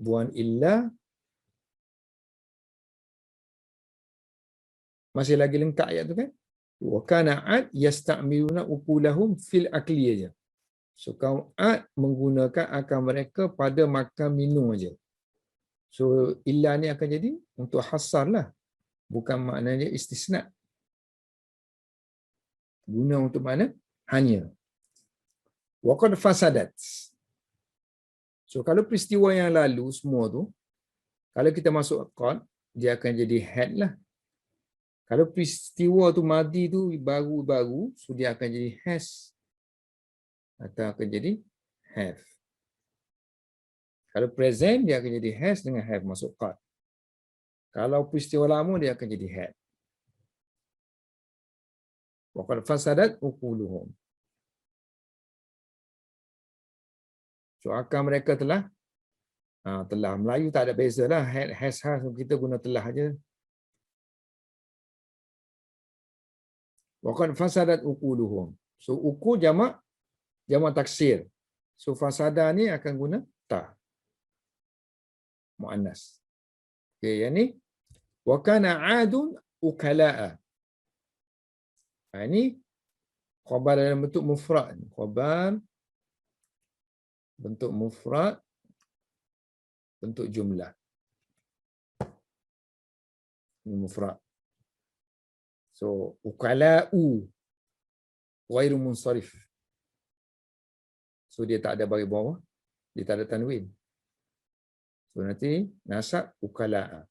buang illa, masih lagi lengkap ayat tu kan. Wa kana 'ad yasta'miluna uqulahum fil akli aja. So kaum 'ad menggunakan akal mereka pada makan minum aja. So illa ni akan jadi untuk hasar lah. Bukan maknanya istisna. Guna untuk mana? Hanya. Wa qad fasadat. So kalau peristiwa yang lalu semua tu, kalau kita masuk qad, dia akan jadi had lah. Kalau peristiwa tu madi tu baru-baru, so dia akan jadi has. Atau akan jadi have. Kalau present, dia akan jadi has dengan have masuk qad. Kalau peristiwa lama, dia akan jadi had. Wa qad fasadat uquluhum. So akal mereka telah Melayu tak ada beza lah. Has, kita guna telah aja. Wa qad fasadat uquluhum. So uqul jamak taksir. So fasada ni akan guna ta. Muannas. Okey, yang ni wa kana 'adun ukala'a. Ini Khabar dalam bentuk mufrad. Khabar bentuk mufrad, bentuk jumlah. Ini mufrad. So, ukala'u ghairu munsharif. So, dia tak ada bagi bawah. Dia tak ada tanwin. So, nanti nasab ukala'a.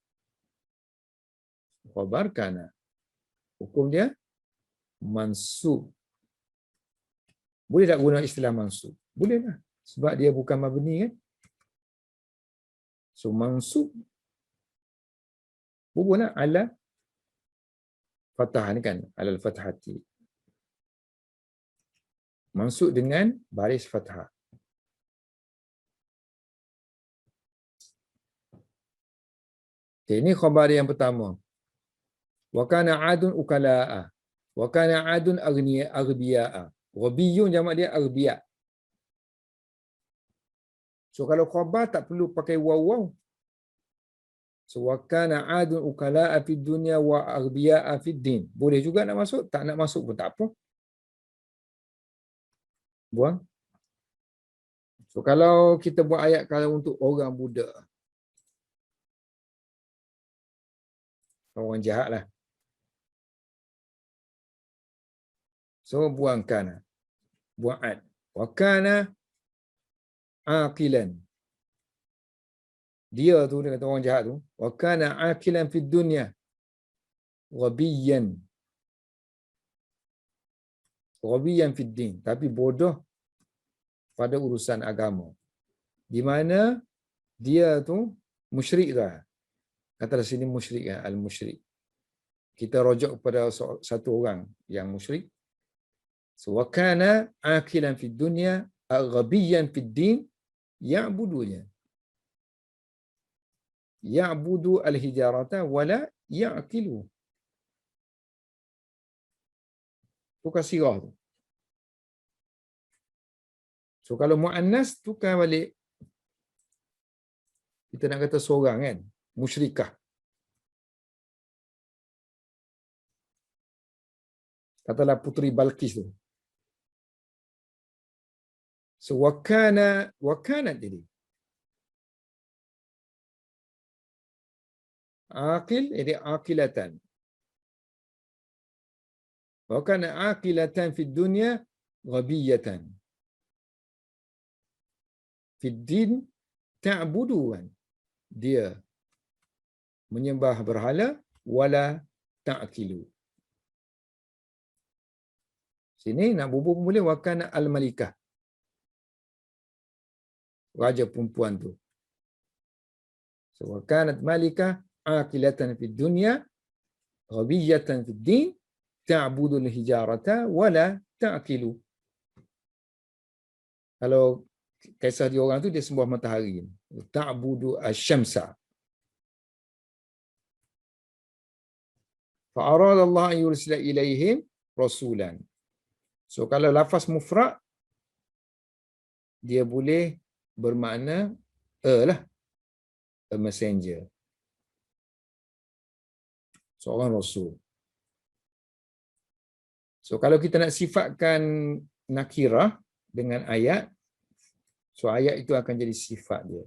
Khabar kana. Hukum dia mansub. Boleh tak guna istilah mansub? Boleh lah. Sebab dia bukan mabni kan. So, mansub berguna ala fathah ni kan. Ala fathati. Mansub dengan baris fathah. Okay, ini khabar yang pertama. Wa kana 'adun ukala'a. Wa kana 'adun aghbiya'a. Ghabiyun jamak dia aghbiya. So kalau khabar tak perlu pakai waw. So wa kana 'adun ukala'a fid dunya wa aghbiya'a fid din. Boleh juga nak masuk, tak nak masuk pun tak apa. Buang. So kalau kita buat ayat kalau untuk orang budak, orang jahat lah. So buang kana. Buang ad. Wa kana aqilan. Dia tu, dia kata orang jahat tu. Wa kana aqilan fid dunya. Ghabiyan. Ghabiyan fid din. Tapi bodoh pada urusan agama. Di mana dia tu musyrik dah. Katalah sini musyrik kan, al-musyrik. Kita rujuk kepada satu orang yang musyrik. So, wa kana akilan fid dunya, ghabiyan fid din, ya'budunya. Ya'budu al-hijarata wala ya'qilu. Tukar sirah tu. So, kalau mu'annas, tukar balik. Kita nak kata seorang kan, musyrikah. Katalah puteri Balqis tu. So, wakana jadi. Aqil, jadi aqilatan. Wakana aqilatan fid dunya, ghabiyatan. Fid din, ta'buduan. Dia menyembah berhala, wala ta'kilu. Sini nak bubuh pun boleh, wakana al-malikah. Raja perempuan tu. So, wakanat malikah aqilatan fid dunya, ghabiyatan fid din, ta'budul hijarata wala ta'kilu. Kalau kisah dia orang tu, dia sembah matahari. Ta'budu asy-syamsa. Fa arada Allah an yursila ilaihim rasulan. So kalau lafaz mufrad, dia boleh bermakna lah, a messenger. Seorang rasul. So kalau kita nak sifatkan nakirah dengan ayat, so ayat itu akan jadi sifat dia.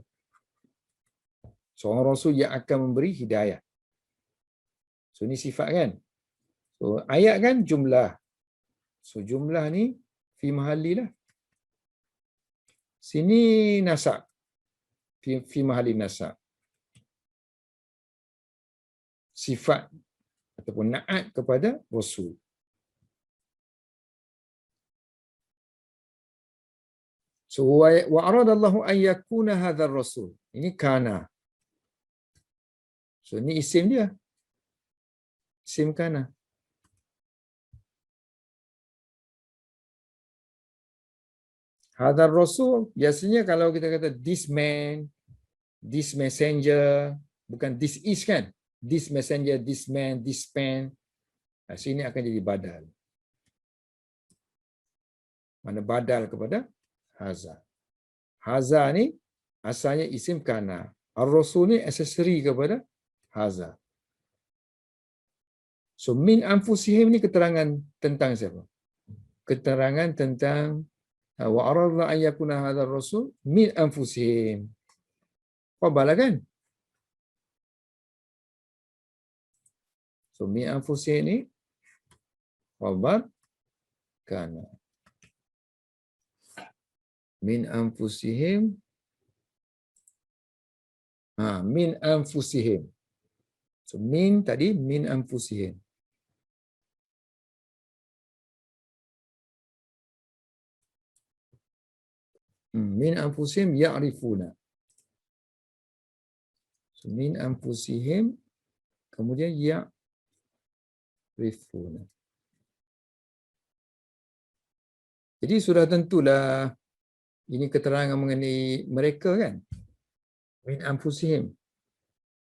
Seorang rasul yang akan memberi hidayah. So ini sifat kan. So ayat kan jumlah. So jumlah ni fi mahalli lah. Sini nasab. Fi mahalli nasab. Sifat ataupun na'at kepada rasul. So wa aradallahu an yakuna hadzal rasul. Ini kana. So ini isim dia. Isim kana. Hadzal rasul biasanya kalau kita kata this man, this messenger, bukan this is kan? This messenger, this man, this pen. Sini akan jadi badal. Mana badal kepada haza. Haza ni asalnya isim kana. Ar-rasul ni aksesori kepada haza. So min anfusihim ni keterangan tentang siapa? keterangan tentang wa aradna an yakuna hadzal rasul min anfusihim. Khabar kan? So min anfusihim ni khabar kana. Min anfusihim. Min anfusihim. So min tadi min anfusihim. Min anfusihim ya'rifuna. So min anfusihim kemudian ya'rifuna. Jadi sudah tentulah ini keterangan mengenai mereka kan? Min anfusihim.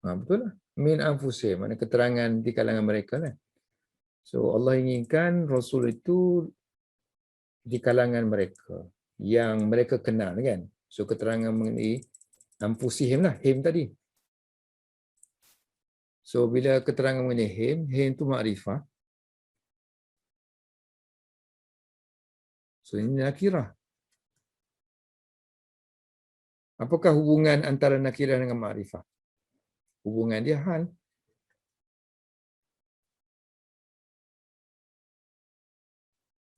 Betul lah. Min anfusihim. Mana keterangan di kalangan mereka lah. So Allah inginkan Rasul itu di kalangan mereka. Yang mereka kenal kan? So keterangan mengenai anfusihim lah. Him tadi. So bila keterangan mengenai him tu makrifah. So ini nakirah. Apakah hubungan antara nakirah dengan makrifah? Hubungan dia hal.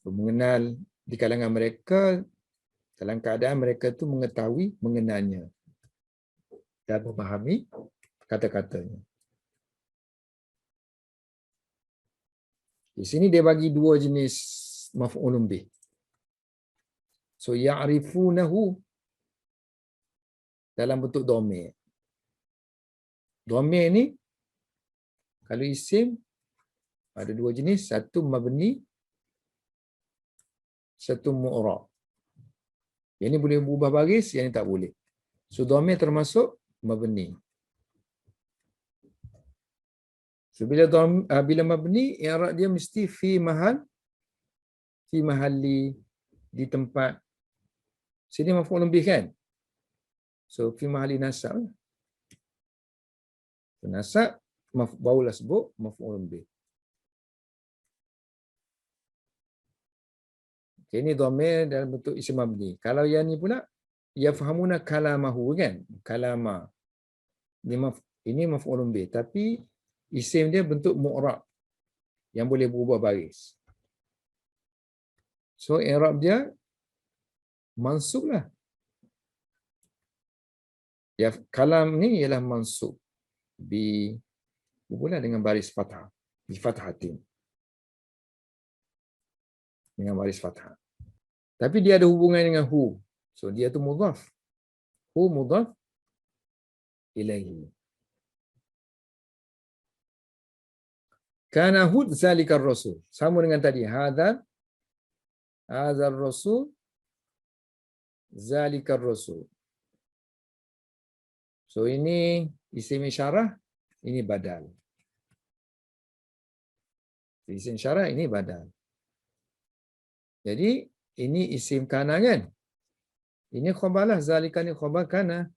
Mengenal di kalangan mereka dalam keadaan mereka tu mengetahui mengenalnya dan memahami kata-katanya. Di sini dia bagi dua jenis maf'ulun bih. So ya'rifunahu dalam bentuk dhamir. Dhamir ni kalau isim ada dua jenis, satu mabni, satu mu'rab. Yang ini boleh berubah baris, yang ini tak boleh. So dhamir termasuk mabni. So bila mabni, i'rab dia mesti fi mahalli, di tempat. Sini maf'ulun bih kan? So fi mahalli nasab. So, nasab barulah sebut maf'ulun bih. Okay, ini dhamir dalam bentuk isim mabni. Kalau yang ni pula yafhamuna kalamahu kan? Kalama. Ini maf'ulun bih, tapi isim dia bentuk mu'rab yang boleh berubah baris. So i'rab dia mansub lah. Ya, kalam ni ialah mansub bermula dengan baris fathah, di fathatin. Dengan baris fathah. Tapi dia ada hubungan dengan hu. So dia tu mudhaf. Hu mudhaf ilaihi. Kana hud zalikar rasul. Sama dengan tadi. Hadzal rasul zalikar rasul. So ini isim isyarah, ini badal. Isim isyarah ini badal. Jadi ini isim kana kan? Ini khabar lah, zalika ni khabar kana.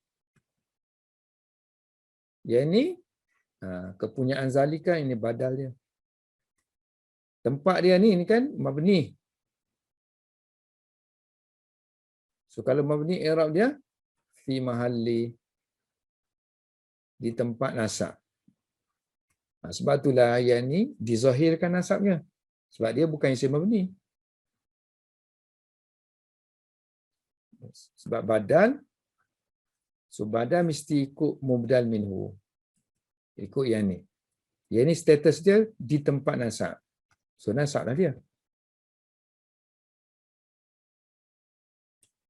Yang ini kepunyaan zalika, ini badal dia. Tempat dia ni kan mabni. So kalau mabni i'rab dia fi mahalli, di tempat nasab. Sebab itulah yang ni dizahirkan nasabnya. Sebab dia bukan isim mabni. Sebab badal, so badal mesti ikut mubdal minhu. Ikut yang ni. Yang ni status dia di tempat nasab. So nasab lah dia.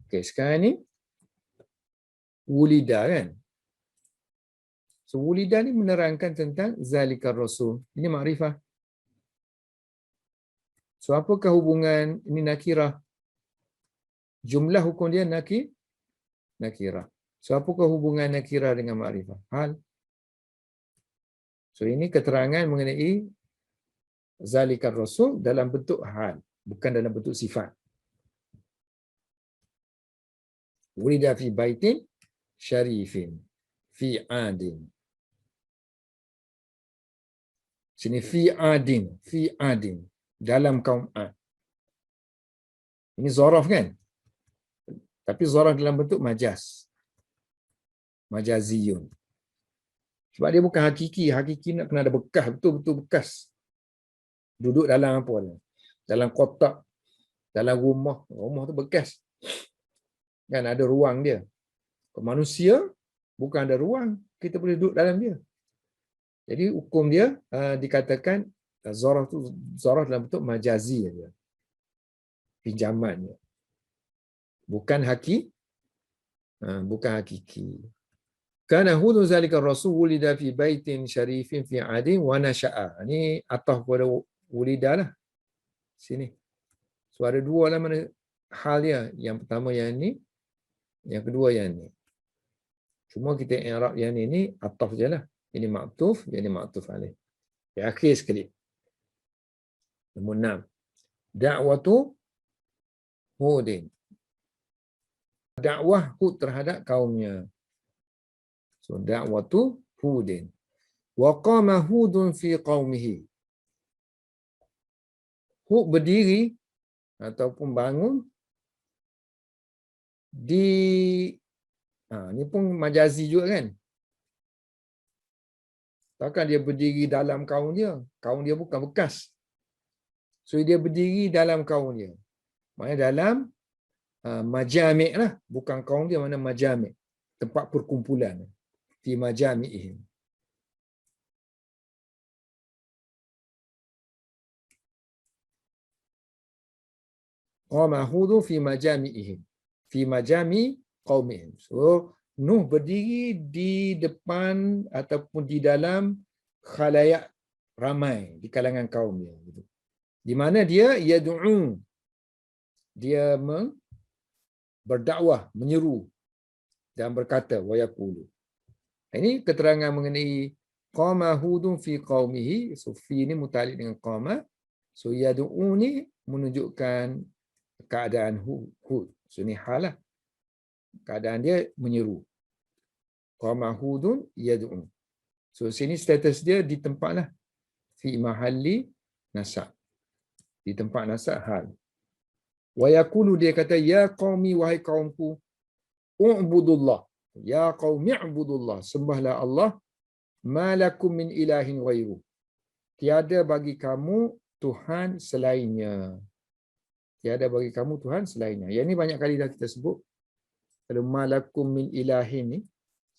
Okey, sekarang ni wulida kan? So wulida ni menerangkan tentang zalikar rasul. Ini makrifah. So apakah hubungan ini nakirah? Jumlah hukum dia nakirah. So apakah hubungan nakirah dengan makrifah? Hal. So ini keterangan mengenai zalikar rasul dalam bentuk hal, bukan dalam bentuk sifat. Wulida fi baitin syarifin fi adin. Sini fi adin dalam kaum Ad. Ini zaraf kan? Tapi zaraf dalam bentuk majaz. Majaziyun. Sebab dia bukan hakiki. Hakiki nak kena ada bekas, betul-betul bekas. Duduk dalam apa ni? Dalam kotak, dalam rumah. Rumah tu bekas. Kan ada ruang dia. Manusia bukan ada ruang. Kita boleh duduk dalam dia. Jadi hukum dia dikatakan zaraf tu zaraf dalam bentuk majazi aja. Pinjaman dia. Bukan bukan hakiki. Kana hudu zalika rasul wulida fi baitin syarifin fi adin wa nasha'a. Ini atah kepada wulida lah. Sini. So ada dua lah mana hal dia. Yang pertama yang ni, yang kedua yang ni. Cuma kita i'rab yang ni ataf je lah. Ini ma'tuf, yang ni ma'tuf alaih. Di akhir sekali. Nombor 6. Da'watu Hudin. Dakwah Hud terhadap kaumnya. So da'watu Hudin. Wa qama Hudun fi qaumihi. Hud berdiri ataupun bangun di ni pun majazi juga kan. Takkan dia berdiri dalam kaum dia. Kaum dia bukan bekas. So dia berdiri dalam kaum dia. Maknanya dalam majami' lah. Bukan kaum dia, mana majami'. Tempat perkumpulan. Fi majami'ihim. Qama Hudun fi majami'ihim. Fi majami' qaumihim. So Nuh berdiri di depan ataupun di dalam khalayak ramai di kalangan kaum dia. Di mana dia yad'u, dia berdakwah, menyeru dan berkata wa yaqulu. Ini keterangan mengenai qama Hudun fi qaumihi. So fi ni muta'alliq dengan qama. So yad'u ni menunjukkan keadaan Hud. So ni halah. Keadaan dia menyeru. Qama Hudun yad'u. So sini status dia di tempat lah. Fi mahalli nasab. Di tempat nasab hal. Wa yaqulu, dia kata, ya qaumi, wahai kaumku, u'budullah. Ya qaumi u'budullah. Sembahlah Allah. Ma lakum min ilahin ghairu. Tiada bagi kamu Tuhan selainnya. Tiada bagi kamu Tuhan selainnya. Yang ini banyak kali dah kita sebut. Kalau ma lakum min ilahin ni,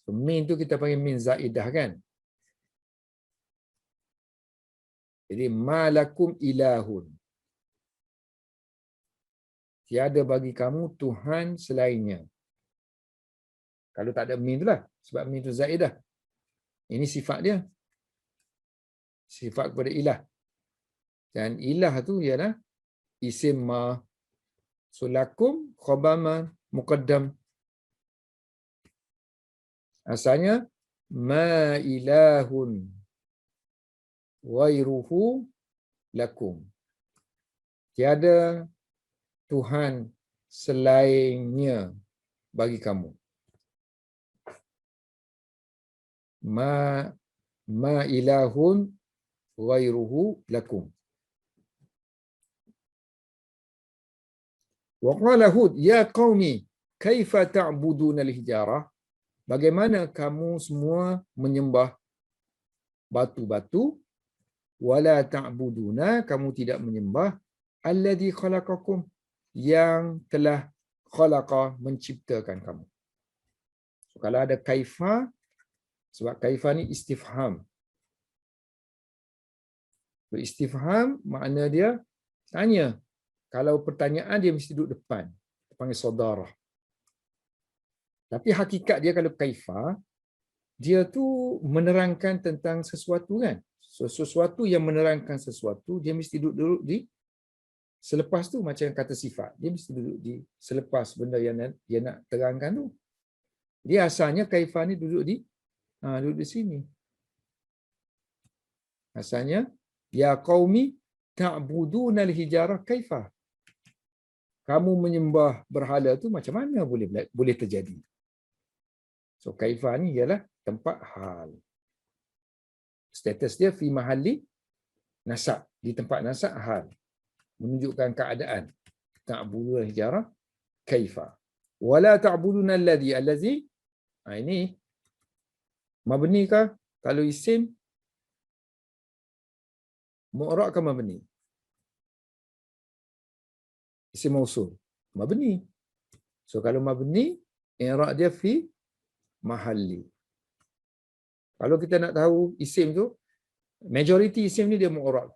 so min tu kita panggil min zaidah kan. Jadi ma lakum ilahun. Tiada bagi kamu Tuhan selainnya. Kalau tak ada min tu lah. Sebab min tu zaidah. Ini sifat dia. Sifat kepada ilah. Dan ilah tu ialah isim ma. So lakum khabama muqaddam. Asalnya ma ilahun ghairuhu lakum. Tiada Tuhan selainnya bagi kamu. Ma ilahun ghairuhu lakum. Wa qala Hud, ya qaumi, kaifa ta'buduna al-hijarah? Bagaimana kamu semua menyembah batu-batu? Wala ta'buduna, kamu tidak menyembah alladhi khalaqakum, yang telah khalaqa, menciptakan kamu. So, kalau ada kaifa, sebab kaifa ni istifham. So, istifham makna dia tanya. Kalau pertanyaan dia mesti duduk depan. Dia panggil saudara. Tapi hakikat dia kalau kaifa, dia tu menerangkan tentang sesuatu kan. So, sesuatu yang menerangkan sesuatu, dia mesti duduk di selepas tu, macam kata sifat. Dia mesti duduk di selepas benda yang dia nak terangkan tu. Dia asalnya kaifa ni duduk di sini. Asalnya, ya qaumi ta'buduna al-hijarah kaifa. Kamu menyembah berhala tu macam mana boleh terjadi? So kaifa ni ialah tempat hal. Status dia fi mahalli nasab, di tempat nasab hal. Menunjukkan keadaan. ta'buduna hijarah kaifa. Wala ta'buduna allazi. Ini mabni kah? Kalau isim mu'rab ke mabni? Isim mausul. Mabni. So kalau mabni, i'rab dia fi mahalli. Kalau kita nak tahu isim tu, majoriti isim ni dia mu'rab.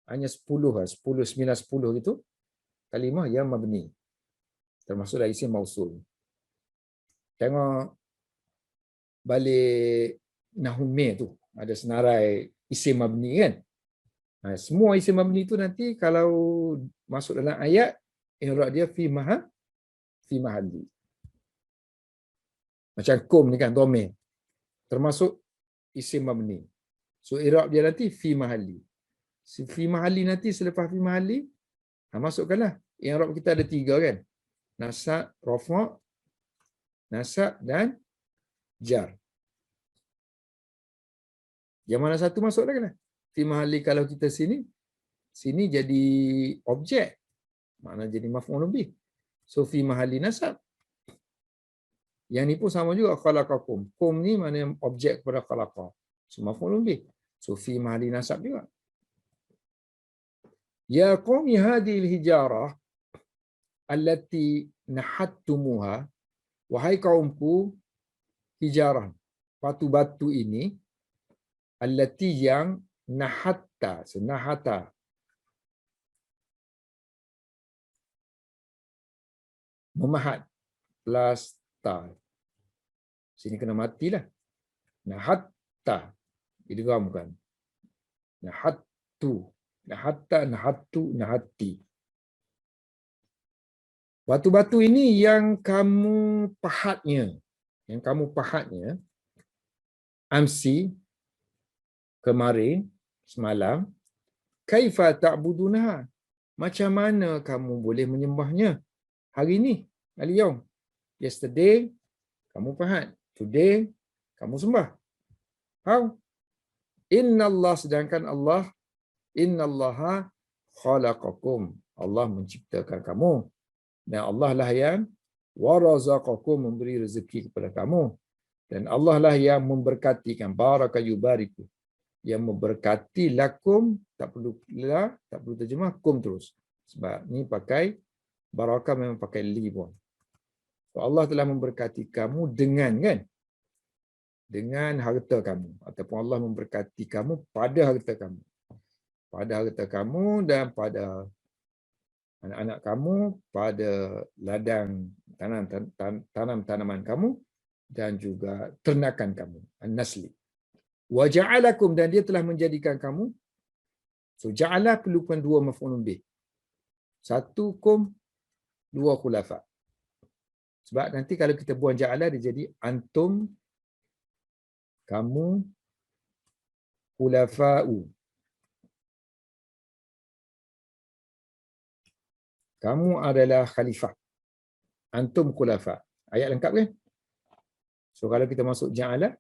Hanya 10 lah, 10, 9, 10 gitu. Kalimah yang mabni. Termasuklah isim mausul. Tengok balik Nahumir tu. Ada senarai isim mabni kan. Semua isim mabni tu nanti kalau masuk dalam ayat, i'rab dia fi mahalli. Macam kum ni kan, dhamir. Termasuk isim mabni. So i'rab dia nanti fi mahalli. Fi mahalli nanti selepas fi mahalli, masukkanlah. I'rab kita ada 3 kan. Nasab, rafa', nasab dan jar. Yang mana satu masuk dah kan? Fi mahalli kalau kita sini jadi objek. Makna jadi maf'ulun bih. So fi mahalli nasab. Yang ni pun sama juga khalaqakum. Kum ni mana objek kepada khalaqa. So maf'ulun bih. So fi mahalli nasab juga. Ya qaumi hadhil hijarah allati nahattumuha. Wahai kaumku, hijarah, batu-batu ini, allati yang nahatta, senahata. Memahat plus ta. Sini kena matilah. Nahatta. Idghamkan. Nahattu. Nahatta, nahattu, nahatti. Batu-batu ini yang kamu pahatnya. Yang kamu pahatnya. Amsi. Kemarin. Semalam. Kaifa ta'budunaha. Macam mana kamu boleh menyembahnya? Hari ini. Al-yawm. Yesterday. Kamu pahat. Today. Kamu sembah. How? Inna Allah, sedangkan Allah. Inna Allaha khalaqakum. Allah menciptakan kamu. Dan Allah lah yang warazaqakum, memberi rezeki kepada kamu. Dan Allah lah yang memberkatikan. Baraka yubariku. Yang memberkati lakum, tak perlu la, tak perlu terjemah, kum terus. Sebab ni pakai barakah, memang pakai li pun. So, Allah telah memberkati kamu dengan kan? Dengan harta kamu. Ataupun Allah memberkati kamu pada harta kamu. Pada harta kamu dan pada anak-anak kamu, pada ladang tanam-tanaman kamu dan juga ternakan kamu. An-nasli. Wa ja'alakum, dan dia telah menjadikan kamu. So ja'ala perlukan 2 maf'ulun bih. 1 kum, 2 khulafa. Sebab nanti kalau kita buang ja'ala dia jadi antum, kamu, khulafa'u. Kamu adalah khalifah. Antum khulafa. Ayat lengkap kan? So kalau kita masuk ja'ala,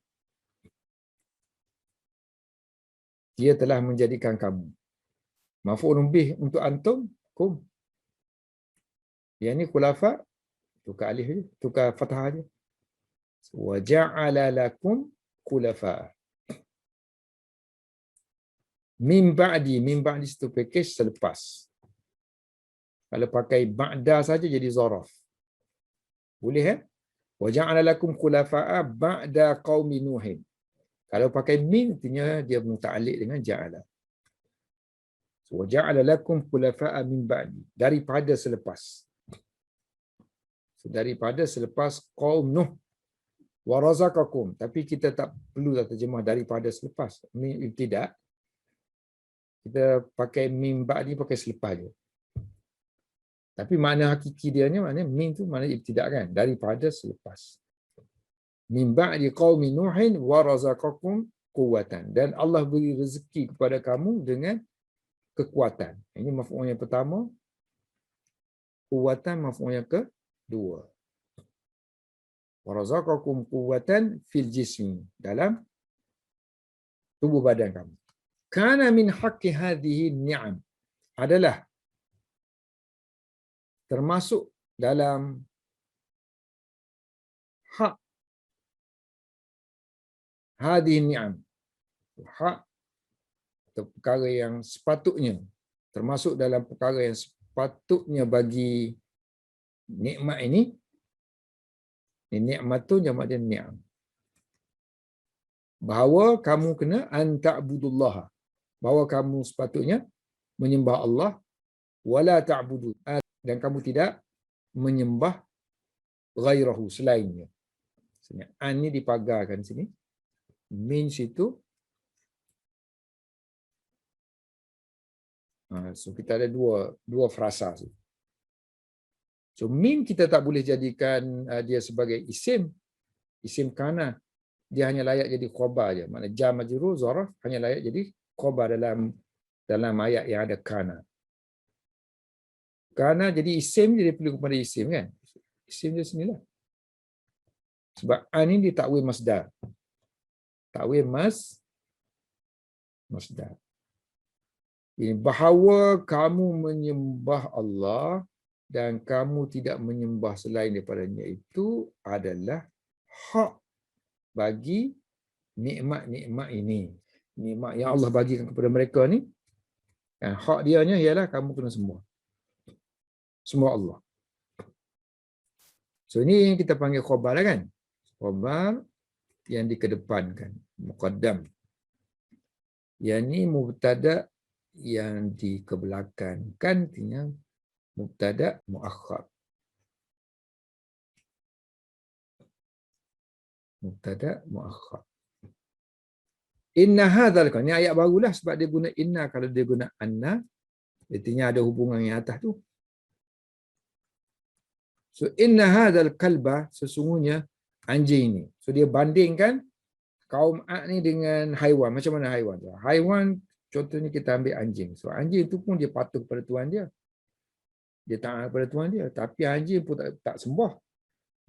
dia telah menjadikan kamu. Maf'ulun bih untuk antum, kum. Yang ni khulafa, tukar alif je, tukar fathah je. Wa ja'ala lakum khulafa. Min ba'di, min ba'di itu package selepas. Kalau pakai ba'da saja jadi zaraf. Boleh kan? Wa ja'ala lakum khulafa'a ba'da qaumi Nuhin. Kalau pakai min, artinya dia muta'alliq dengan ja'ala. Wa ja'ala lakum khulafa'a min ba'di. Daripada selepas. So, daripada selepas qaum Nuh. Wa razaqakum. Tapi kita tak perlu terjemah daripada selepas. Min ibtidak. Kita pakai min ba'di, pakai selepas je. Tapi makna hakiki dia ni, maknanya min tu makna ibtidak kan? Daripada selepas. Min ba'di qaumi Nuhin wa razaqakum quwwatan. Dan Allah beri rezeki kepada kamu dengan kekuatan. Ini maf'ul yang pertama. Quwwatan maf'ul yang kedua. Wa razaqakum quwwatan fil jismi. Dalam tubuh badan kamu. Kana min haqqi hadhihi ni'am. Adalah termasuk dalam hak hadhihi ni'am, hak atau perkara yang sepatutnya, termasuk dalam perkara yang sepatutnya bagi nikmat ini. Nikmat tu jamak dia ni'am. Bahawa kamu kena anta'budullah, bahawa kamu sepatutnya menyembah Allah, wala ta'budu, dan kamu tidak menyembah ghairahu, selainnya. An ni dipagarkan sini, min situ. So kita ada dua frasa. So min kita tak boleh jadikan dia sebagai isim kana. Dia hanya layak jadi khabar je. Maknanya jar majrur zaraf hanya layak jadi khabar dalam ayat yang ada kana. Kana jadi isim, dia perlu kepada isim kan. Isim dia sinilah. Sebab an ni ditakwil masdar. Takwil masdar. Ini bahawa kamu menyembah Allah dan kamu tidak menyembah selain daripadanya, itu adalah hak bagi nikmat-nikmat ini. Nikmat yang Allah bagikan kepada mereka ni, dan hak dianya ialah kamu kena sembah. Sembah Allah. So ini yang kita panggil khabar lah kan. Khabar yang dikedepankan, muqaddam. Yang ni mubtada yang dikebelakangkan, artinya mubtada muakhar. Mubtada muakhar. Inna hadzal, ni ayat barulah sebab dia guna inna. Kalau dia guna anna, artinya ada hubungan yang atas tu. So inna hadzal kalba, sesungguhnya anjing ni. So dia bandingkan kaum Ad ni dengan haiwan. Macam mana haiwan? Haiwan contohnya kita ambil anjing. So anjing tu pun dia patuh pada tuan dia. Dia taat pada tuan dia. Tapi anjing pun tak sembah.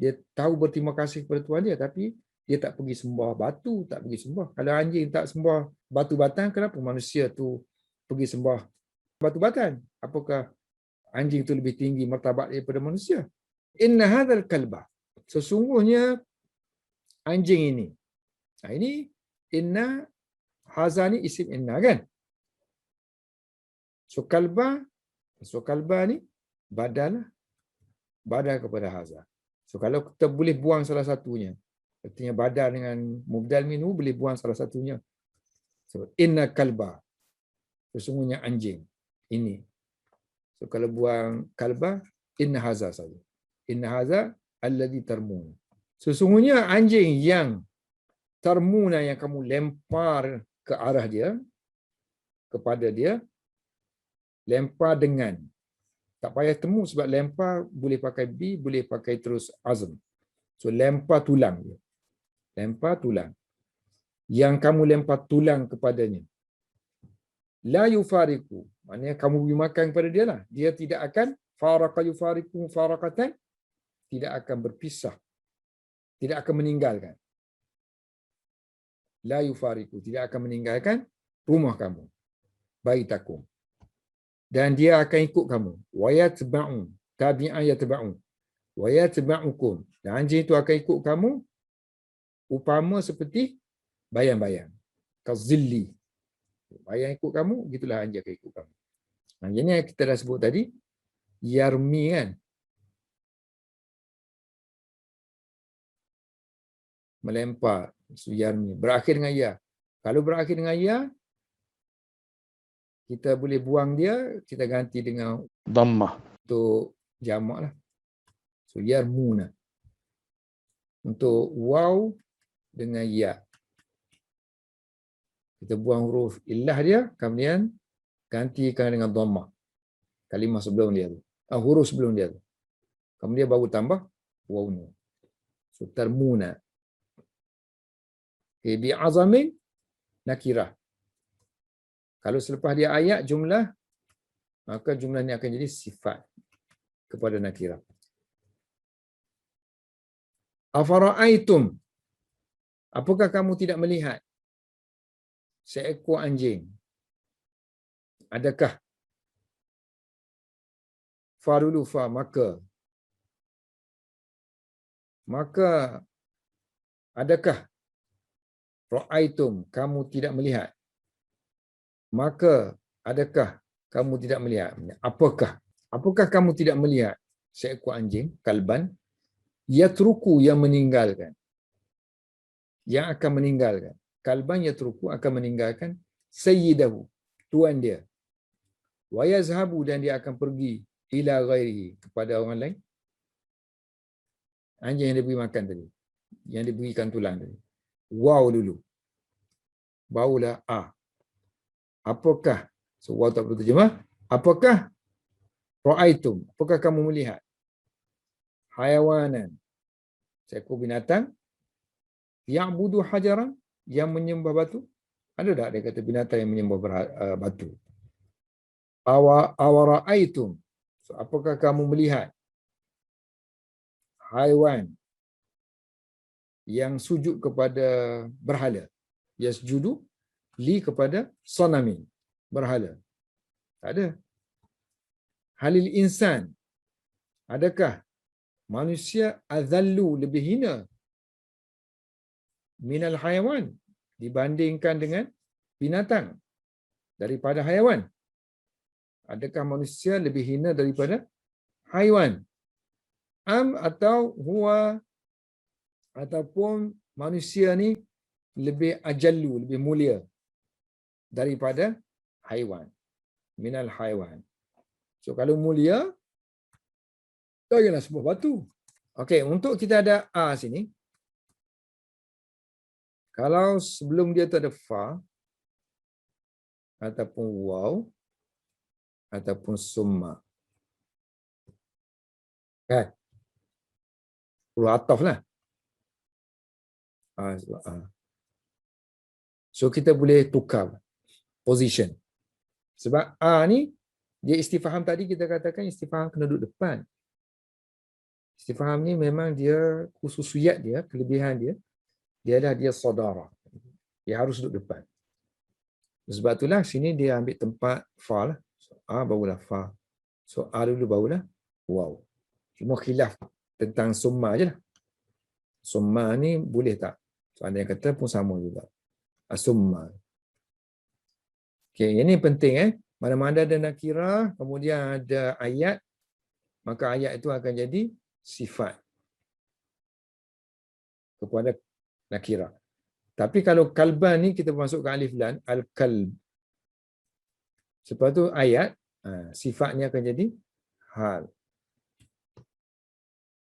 Dia tahu berterima kasih kepada tuan dia. Tapi dia tak pergi sembah batu. Tak pergi sembah. Kalau anjing tak sembah batu batan, kenapa manusia tu pergi sembah batu batan? Apakah anjing tu lebih tinggi martabat daripada manusia? Inna hadzal kalba. Sesungguhnya anjing ini. Nah, ini inna haza ni isim inna kan? So kalba ni badal kepada haza. So kalau kita boleh buang salah satunya, artinya badal dengan mubdal minhu boleh buang salah satunya. So inna kalba, sesungguhnya anjing ini. So kalau buang kalba, inna haza saja. Inna haza alladhi tarmun. Sesungguhnya anjing yang tarmuna, yang kamu lempar ke arah dia, kepada dia, lempar dengan, tak payah temu sebab lempar boleh pakai bi, boleh pakai terus azm. So lempar tulang dia. Lempar tulang. Yang kamu lempar tulang kepadanya. La yufariku, maknanya kamu beri makan kepada dia lah. Dia tidak akan faraka yufariku farakatan, tidak akan berpisah. Tidak akan meninggalkan. La yufariku, tidak akan meninggalkan rumah kamu. Baitakum. Dan dia akan ikut kamu. Wa yatba'u, tabi'an yatba'u. Wa yatba'ukum. Dan anjing itu akan ikut kamu upama seperti bayang-bayang. Kazilli. Bayang ikut kamu, gitulah anjing akan ikut kamu. Nah, ini yang kita dah sebut tadi, yarmi kan. Melempar, yarmi. Berakhir dengan ya. Kalau berakhir dengan ya, kita boleh buang dia, kita ganti dengan dhammah untuk jamak lah. So yarmuna. Untuk waw dengan ya, kita buang huruf illah dia, kemudian gantikan dengan dhammah kalimah sebelum dia tu, huruf sebelum dia tu, kemudian baru tambah waw ni. So tarmuna. Okay, bi azamin nakirah. Kalau selepas dia ayat jumlah, maka jumlah ni akan jadi sifat kepada nakirah. Afara'aitum, apakah kamu tidak melihat seekor anjing? Adakah Fa dulu, fa, maka. Maka adakah ra'aitum, kamu tidak melihat? Maka adakah kamu tidak melihat? Apakah? Apakah kamu tidak melihat seekor anjing, kalban, yatruku, yang meninggalkan, yang akan meninggalkan. Kalban yatruku, akan meninggalkan sayyidahu, tuan dia. Wa yazhabu, dan dia akan pergi ila ghairihi, kepada orang lain. Anjing yang diberi makan tadi, yang diberikan tulang tadi. Wow dulu. Barulah apakah, so wow tak perlu terjemah. Apakah ra'aitum, apakah kamu melihat hayawanan, seekor binatang, ya'budu hajaran, yang menyembah batu? Ada tak dia kata binatang yang menyembah batu? Awara'aitum, so apakah kamu melihat haiwan yang sujud kepada berhala? Yasjudu li, kepada sanamin, berhala. Tak ada. Halil insan, adakah manusia azallu, lebih hina, minal hayawan, dibandingkan dengan binatang, daripada haiwan? Adakah manusia lebih hina daripada haiwan? Atau huwa, ataupun manusia ni lebih ajallu, lebih mulia daripada haiwan, minal haiwan. So kalau mulia, janganlah sebuah batu. Okey, untuk kita ada sini, kalau sebelum dia tu ada fa, ataupun waw, ataupun summa, kan? Huruf ataf lah. So kita boleh tukar position. Sebab ni, dia istifham tadi kita katakan istifham kena duduk depan. Istifham ni memang dia khususiyat dia, kelebihan dia, dia adalah dia saudara. Dia harus duduk depan. Sebab itulah sini dia ambil tempat fa lah. So, barulah fa. So dulu barulah waw. Cuma khilaf tentang summa je lah. Summa ni boleh tak? So ada yang kata pun sama juga. Summa. Okay, ini penting Mana-mana ada nakirah, kemudian ada ayat, maka ayat itu akan jadi sifat kepada nakirah. Tapi kalau kalban ni kita masukkan alif lam, al-kalb. Sebab tu ayat, sifatnya akan jadi hal.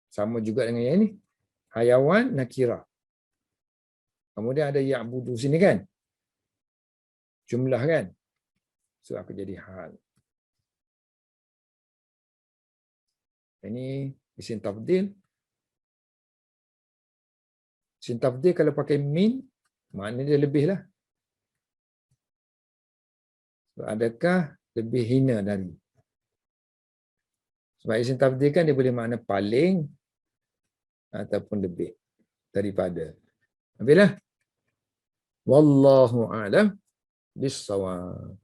Sama juga dengan yang ini. Hayawan, nakirah. Kemudian ada ya'budu sini kan? Jumlah kan? So akan jadi hal. Ini isim tafdil. Isim tafdil kalau pakai min, maknanya dia lebih lah. So, adakah lebih hina dari? Sebab isim tafdil kan dia boleh makna paling ataupun lebih daripada. Habislah. Wallahu a'lam bis-shawab.